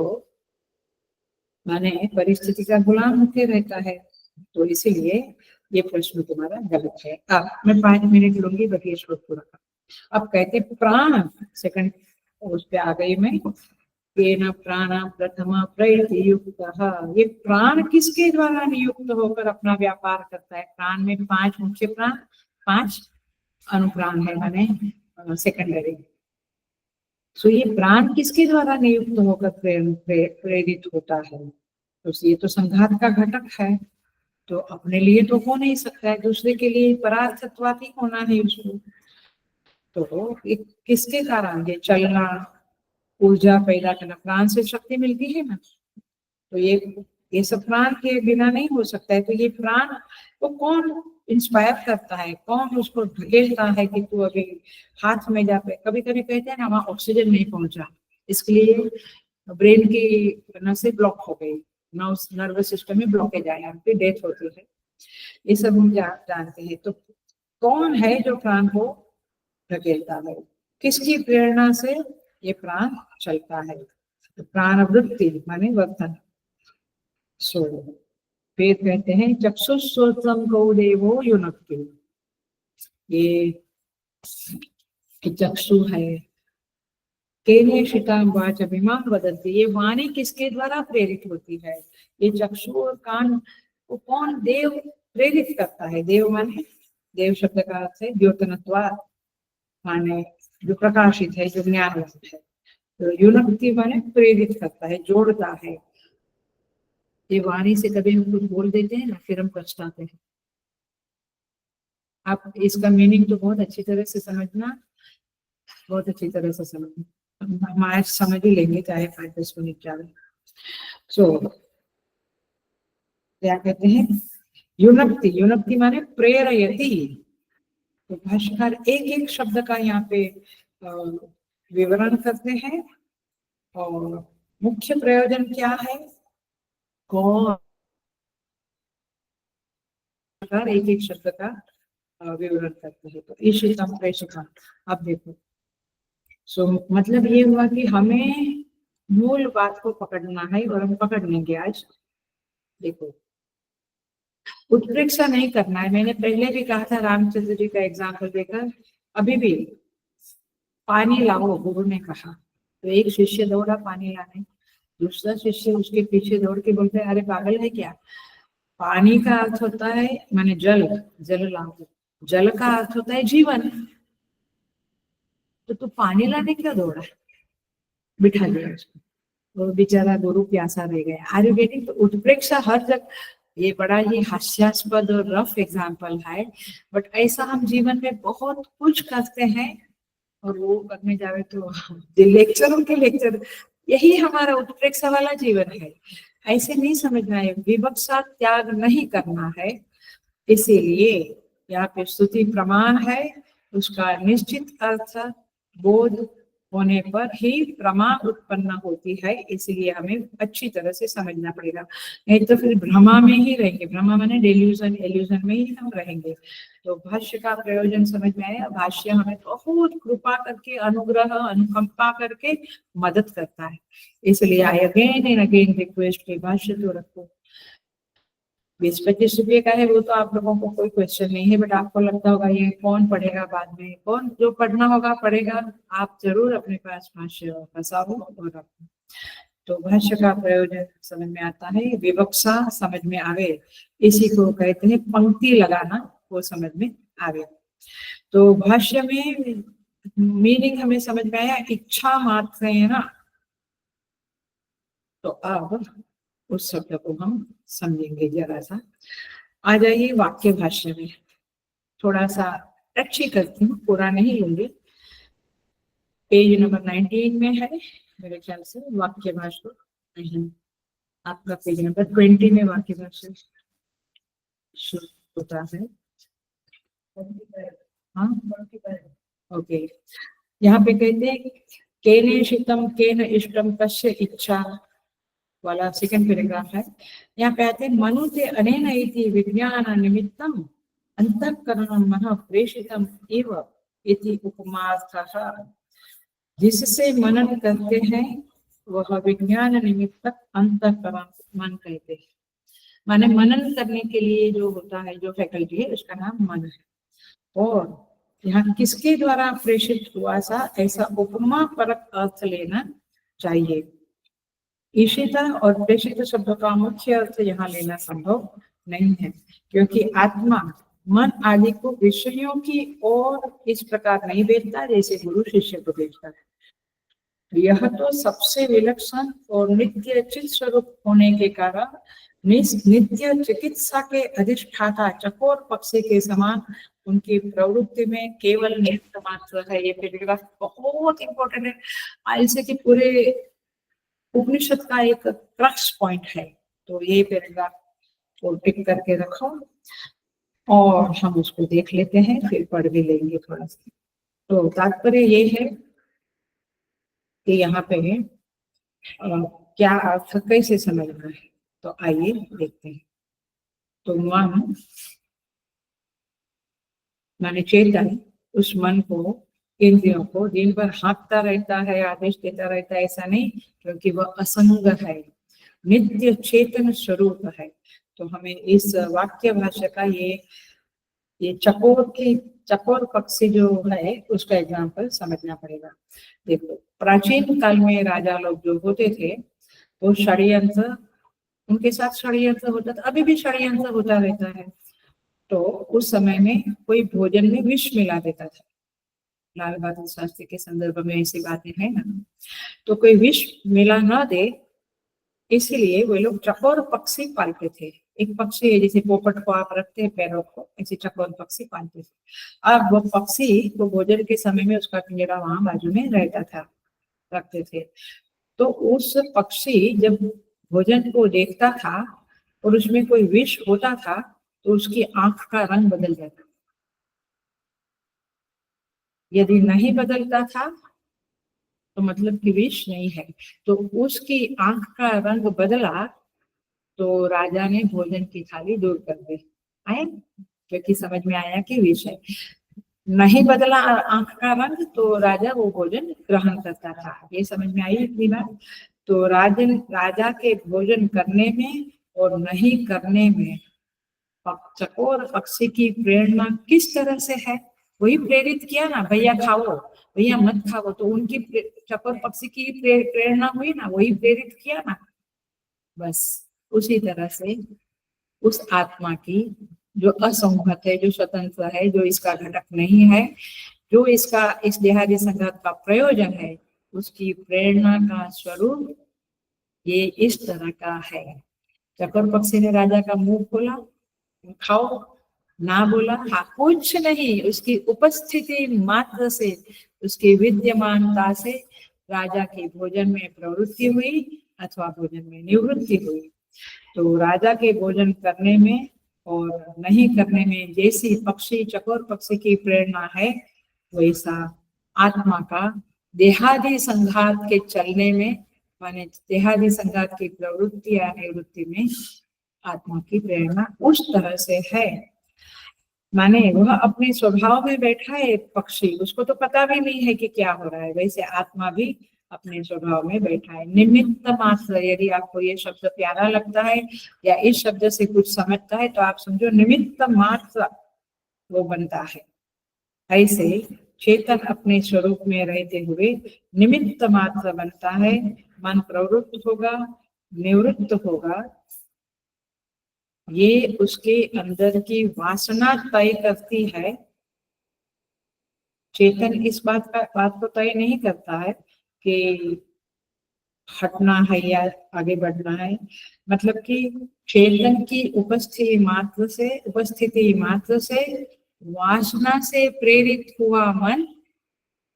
A: माने परिस्थिति का गुलाम होके रहता है, तो इसीलिए ये प्रश्न तुम्हारा गलत है। अब मैं 5 मिनट लूंगी, बाकी श्लोक पूरा। अब कहते प्राण, सेकंड उस पे आ गई मैं, प्राण प्रथम प्रयति युक्त, ये प्राण किसके द्वारा नियुक्त होकर अपना व्यापार करता है? प्राण में 5 मुख्य प्राण, 5 अनुप्राण है, माने सेकेंडरी। तो ये प्राण किसके द्वारा नियुक्त होकर प्रेरित होता है? तो ये तो संघात का घटक है, तो अपने लिए तो हो नहीं सकता है, दूसरे के लिए परार्थत्वाती होना है उसको। तो किसके कारण ये चलना, ऊर्जा पैदा करना, प्राण से शक्ति मिलती है ना, तो ये सब प्राण के बिना नहीं हो सकता है। तो ये प्राण को कौन इंस्पायर करता है, कौन उसको ढकेलता है कि तू अभी हाथ में जा पे? कभी कभी कहते हैं ना वहां ऑक्सीजन नहीं पहुंचा, इसके लिए ब्रेन की नसें ब्लॉक हो गई, नर्वस सिस्टम में ब्लॉकेज आया, फिर डेथ होती है, ये सब हम जानते हैं। तो कौन है जो प्राण को ढकेलता है, किसकी प्रेरणा से ये प्राण चलता है? तो प्राण वृत्ति माने वर्तन। सो फिर कहते हैं चक्षुश्रोत्रम गौदेवो युनक्ति, ये चक्षु है, केने शिताम वाच अभिमान वदंती, ये वाणी किसके द्वारा प्रेरित होती है? ये चक्षु और कान को कौन देव प्रेरित करता है? देव माने, देव शब्द का अर्थ है द्योतनत्वात्, माने जो प्रकाशित है, जो ज्ञानवंत है। तो युनक्ति माने प्रेरित करता है, जोड़ता है। ये वाणी से कभी हम कुछ बोल देते हैं ना, फिर हम पछताते हैं। आप इसका मीनिंग तो बहुत अच्छी तरह से समझना, बहुत अच्छी तरह से समझना, हम आज समझ ही लेंगे चाहे 5-10 मिनट जाए। सो क्या कहते हैं? युनक्ति, युनक्ति माने प्रेरयति। तो भाष्यकार एक एक शब्द का यहाँ पे विवरण करते हैं, और मुख्य प्रयोजन क्या है, कौन, एक एक शब्द का विवरण करते हैं। तो ईशितम प्रेषितम, अब देखो, सो मतलब ये हुआ कि हमें मूल बात को पकड़ना है, और हम पकड़ लेंगे आज। देखो, उत्प्रेक्षा नहीं करना है, मैंने पहले भी कहा था रामचंद्र जी का एग्जाम्पल देकर। अभी भी पानी लाओ, गुरु ने कहा, तो एक शिष्य दौड़ा पानी लाने, दूसरा शिष्य उसके पीछे दौड़ के बोलते हैं अरे पागल है क्या, पानी का अर्थ होता है माने जल, जल लाओ, जल का अर्थ होता है जीवन, तो तू पानी लाने क्यों दौड़ा? बिठा दिया उसको। वो बेचारा गुरु प्यासा रह गया। Are you getting? तो उत्प्रेक्षा हर जगह, ये बड़ा ही हास्यास्पद और रफ एग्जाम्पल है, बट ऐसा हम जीवन में बहुत कुछ करते हैं और वो करने जावे तो लेक्चरों के लेक्चर, यही हमारा उत्प्रेक्षा वाला जीवन है। ऐसे नहीं समझना है, विवक्षा त्याग नहीं करना है। इसीलिए यहाँ पे स्तुति प्रमाण है, उसका निश्चित अर्थ बोध होने पर ही प्रमाण उत्पन्न होती है। इसलिए हमें अच्छी तरह से समझना पड़ेगा, नहीं तो फिर भ्रमा में ही रहेंगे। भ्रमा माने डेल्यूजन, एल्यूजन में ही हम रहेंगे। तो भाष्य का प्रयोजन समझ में आया। भाष्य हमें बहुत कृपा करके, अनुग्रह अनुकंपा करके मदद करता है। इसलिए I again and again request के भाष्य तो रखो। 20-25 रुपये का है, वो तो आप लोगों को कोई क्वेश्चन नहीं है, बट आपको लगता होगा ये कौन पढ़ेगा बाद में, कौन जो पढ़ना होगा पढ़ेगा। आप जरूर अपने पास भाष्य फंसाओ और रखो। तो भाष्य का प्रयोजन समझ में आता है, विवक्षा समझ में आवे, इसी को कहते हैं पंक्ति लगाना, वो समझ में आवे। तो भाष्य में मीनिंग हमें समझ में आया, इच्छा मात्र है ना। तो अब उस शब्द को हम समझेंगे जरा सा। आ जाइए वाक्य भाष्य में, थोड़ा सा अच्छी करती हूँ, पूरा नहीं लूंगी। पेज नंबर 19 में है मेरे ख्याल से वाक्य भाष्य, नहीं आपका पेज नंबर 20 में वाक्य भाष्य शुरू होता है। हाँ ओके, यहाँ पे कहते हैं केने शितम केन इष्टम कस्य इच्छा वाला सेकंड पैराग्राफ है। यहाँ पे आते हैं मनुते अनेन इति विज्ञान निमित्तम अंतःकरणं मनः प्रेषितम एव इति उपमार्थः। जिससे मनन करते हैं वह विज्ञान निमित्तक अंतःकरण मन कहते हैं। माने मनन करने के लिए जो होता है, जो फैकल्टी है, उसका नाम मन है। और यहाँ किसके द्वारा प्रेषित हुआ सा, ऐसा उपमा परक अर्थ लेना चाहिए। ईशिता और प्रेषित शब्द का मुख्य अर्थ यहाँ लेना संभव नहीं है, क्योंकि आत्मा मन आदि को विषयों की ओर इस प्रकार नहीं भेजता जैसे गुरु शिष्य को भेजता है। यह तो सबसे विलक्षण और नित्य चित स्वरूप होने के कारण नित्य चिकित्सा के अधिष्ठाता चकोर पक्षी के समान उनकी प्रवृत्ति में केवल निमित्त मात्र है। ये पैराग्राफ बहुत इंपॉर्टेंट है, ऐसे कि पूरे उपनिषद का एक क्रक्स पॉइंट है। तो ये पैराग्राफ को टिक करके रखो और हम उसको देख लेते हैं, फिर पढ़ भी लेंगे थोड़ा सा। तो तात्पर्य ये है कि यहाँ पे क्या अर्थ कैसे समझना है, तो आइए देखते हैं। तो मन माने चेतन, उस मन को, इंद्रियों को दिन भर हाँकता रहता है, आदेश देता रहता है, ऐसा नहीं, क्योंकि वह असंग है, नित्य चेतन स्वरूप है। तो हमें इस वाक्य भाषा का ये चकोर पक्षी जो है उसका एग्जाम्पल समझना पड़ेगा। देखो, प्राचीन काल में राजा लोग जो होते थे वो षड्यंत्र, उनके साथ षड्यंत्र होता था, अभी भी षड्यंत्र होता रहता है। तो उस समय में कोई भोजन में विष मिला देता था। लाल बहादुर शास्त्री के संदर्भ में ऐसी बातें हैं ना। तो कोई विष मिला ना दे, इसलिए वो लोग चकोर पक्षी पालते थे। एक पक्षी है जैसे पोपट को आप रखते हैं पैरों को, ऐसे चकोर पक्षी पालते थे। अब वो पक्षी को भोजन के समय में उसका पिंजरा वहां बाजू में रहता था, रखते थे। तो उस पक्षी जब भोजन को देखता था और उसमें कोई विष होता था तो उसकी आंख का रंग बदल जाता। यदि नहीं बदलता था तो मतलब कि विष नहीं है। तो उसकी आंख का रंग बदला तो राजा ने भोजन की थाली दूर कर दी। आया, क्योंकि समझ में आया कि विष है। नहीं बदला आंख का रंग तो राजा वो भोजन ग्रहण करता था। ये समझ में आई इतनी बात। तो राजा के भोजन करने में और नहीं करने में चकोर पक्षी की प्रेरणा किस तरह से है, वही प्रेरित किया ना, भैया खाओ, भैया मत खाओ। तो उनकी चकोर पक्षी की प्रेरणा हुई ना, वही प्रेरित किया ना। बस उसी तरह से उस आत्मा की जो असंगत है, जो स्वतंत्र है, जो इसका घटक नहीं है, जो इसका इस देहादी संघात का प्रयोजन है, उसकी प्रेरणा का स्वरूप ये इस तरह का है। चकोर पक्षी ने राजा का मुंह खोला, खाओ ना बोला, हाँ कुछ नहीं, उसकी उपस्थिति मात्र से, उसकी विद्यमानता से राजा के भोजन में प्रवृत्ति हुई अथवा भोजन में निवृत्ति हुई। तो राजा के भोजन करने में और नहीं करने में जैसी पक्षी चकोर पक्षी की प्रेरणा है, वैसा आत्मा का देहादि संघात के चलने में, माने देहादि संघात की प्रवृत्ति या निवृत्ति में आत्मा की प्रेरणा उस तरह से है। माने वह अपने स्वभाव में बैठा है पक्षी, उसको तो पता भी नहीं है कि क्या हो रहा है, वैसे आत्मा भी अपने स्वभाव में बैठा है। निमित्त मात्र, यदि आपको ये शब्द प्यारा लगता है या इस शब्द से कुछ समझता है तो आप समझो निमित्त मात्र वो बनता है। ऐसे चेतन अपने स्वरूप में रहते हुए निमित्त मात्र बनता है। मन प्रवृत्त होगा, निवृत्त होगा, ये उसके अंदर की वासना तय करती है। चेतन इस बात को तय नहीं करता है कि हटना है या आगे बढ़ना है। मतलब कि चेतन की उपस्थिति मात्र से वासना से प्रेरित हुआ मन,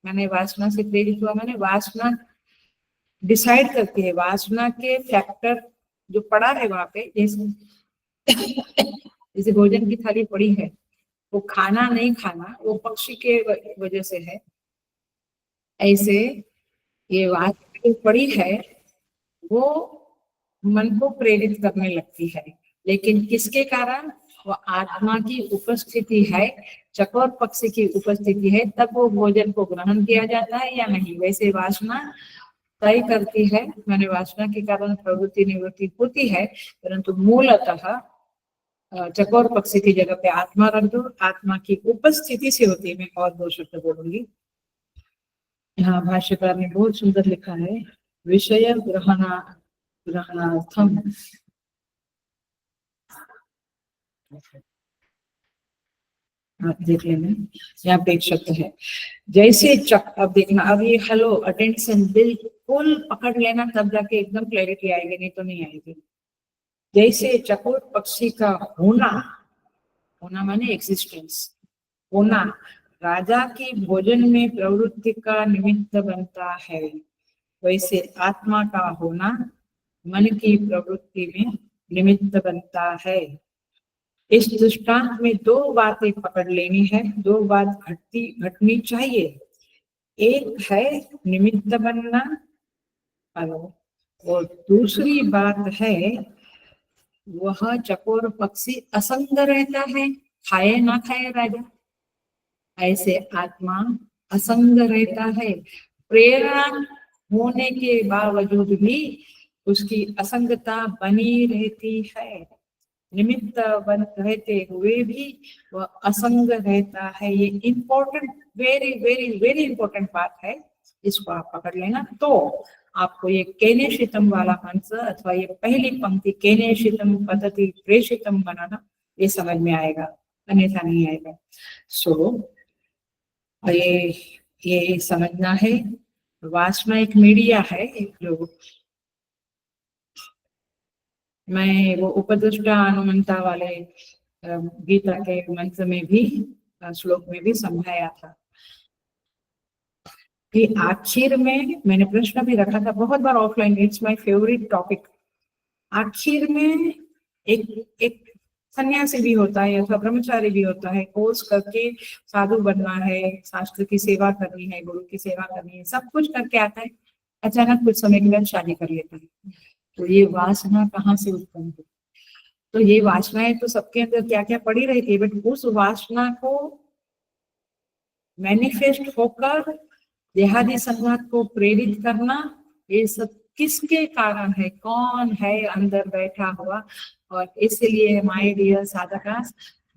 A: माने वासना से प्रेरित हुआ माने वासना डिसाइड करती है, वासना के फैक्टर जो पड़ा है वहां पे, जैसे भोजन की थाली पड़ी है, वो खाना नहीं खाना वो पक्षी के वजह से है। ऐसे ये वासना जो पड़ी है वो मन को प्रेरित करने लगती है, लेकिन किसके कारण? वो आत्मा की उपस्थिति है, चकोर पक्षी की उपस्थिति है, तब वो भोजन को ग्रहण किया जाता है या नहीं। वैसे वासना तय करती है, मैंने वासना के कारण प्रवृत्ति निवृत्ति होती है, परंतु मूलतः चकोर पक्षी की जगह पे आत्मा रख दो, आत्मा की उपस्थिति से होती है। मैं और दो शब्द बोलूंगी। यहाँ भाष्यकार ने बहुत सुंदर लिखा है, विषय ग्रहणार्थम। आप देख लेना, यहाँ पे एक शब्द है जैसे चक। अब देखना, अब ये हेलो अटेंशन बिल्कुल पकड़ लेना, तब जाके एकदम क्लैरिटी आएगी, नहीं तो नहीं आएगी। जैसे चकोर पक्षी का होना, होना माने एग्जिस्टेंस, होना राजा की भोजन में प्रवृत्ति का निमित्त बनता है, वैसे आत्मा का होना मन की प्रवृत्ति में निमित्त बनता है। इस दृष्टांत में दो बातें पकड़ लेनी है, दो बात घटनी चाहिए। एक है निमित्त बनना, और दूसरी बात है वह चकोर पक्षी असंग रहता है, खाए ना खाए राजा, ऐसे आत्मा असंग रहता है। प्रेरणा होने के बावजूद भी उसकी असंगता बनी रहती है, निमित्त बन रहते हुए भी वह असंग रहता है। ये important, very very very important बात है, इसको आप पकड़ लेना तो आपको ये केनेशितम वाला मंत्र अथवा ये पहली पंक्ति केनेशितम पद्धति प्रेषितम बनाना ये समझ में आएगा, अन्यथा नहीं आएगा। ये समझना है। वासना एक मीडिया है, जो मैं वो उपदृष्टा अनुमंता वाले गीता के मंत्र में भी श्लोक में भी समझाया था कि आखिर में मैंने प्रश्न भी रखा था बहुत बार offline, it's my favourite topic. आखिर में एक सन्यासी भी होता है अथवा ब्रह्मचारी भी होता है, कोर्स करके साधु बनना है, शास्त्र की सेवा करनी है, गुरु की सेवा करनी है, सब कुछ करके आता है, अचानक कुछ समय के बाद शादी कर लेता है। तो ये वासना कहाँ से उत्पन्न हुई? तो ये वासनाएं तो सबके अंदर क्या क्या पड़ी रहती है, बट उस वासना को मैनिफेस्ट होकर देहादि संघात को प्रेरित करना, ये सब किसके कारण है? कौन है अंदर बैठा हुआ? और इसलिए माय डियर साधका,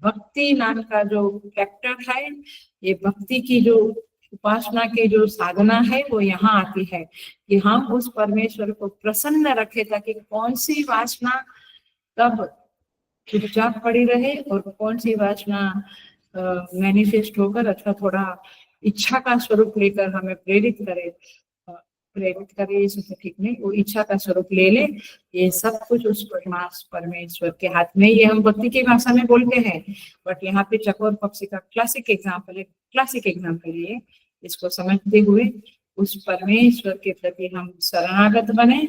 A: भक्ति नाम का जो फैक्टर है, ये भक्ति की जो उपासना के जो साधना है वो यहाँ आती है कि हम उस परमेश्वर को प्रसन्न रखें, ताकि कौन सी वासना तब चुपचाप पड़ी रहे और कौन सी वासना मैनिफेस्ट होकर अथवा थोड़ा इच्छा का स्वरूप लेकर हमें प्रेरित करे, प्रेरित करे, इसे ठीक नहीं, वो इच्छा का स्वरूप ले ले, ये सब कुछ उस परमेश्वर के हाथ में। ये हम भक्ति की भाषा में बोलते हैं, बट यहाँ पे चकोर पक्षी का क्लासिक एग्जाम्पल है ये। इसको समझते हुए उस परमेश्वर के प्रति हम शरणागत बने,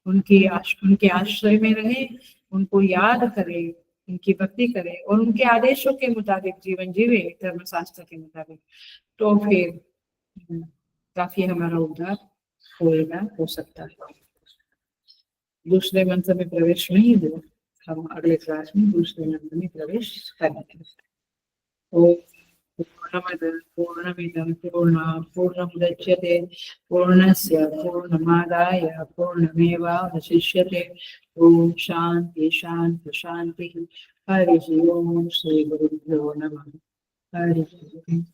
A: उनके आश्रय में रहे, उनको याद करें, उनकी भक्ति करें और उनके आदेशों के मुताबिक जीवन जीवे, धर्मशास्त्र के मुताबिक, तो फिर काफी हमारा उद्धार हो सकता है। दूसरे मंत्र में प्रवेश नहीं हुआ, हम अगले क्लास में दूसरे मंत्र में प्रवेश करेंगे। तो पूर्णमिदं पूर्णात् पूर्णमुदच्यते पूर्णस्य पूर्णमादाय पूर्णमेवावशिष्यते। ओम शांति शांति शांति। हरि ओम। श्री गुरुभ्यो नमः। हरि ओम।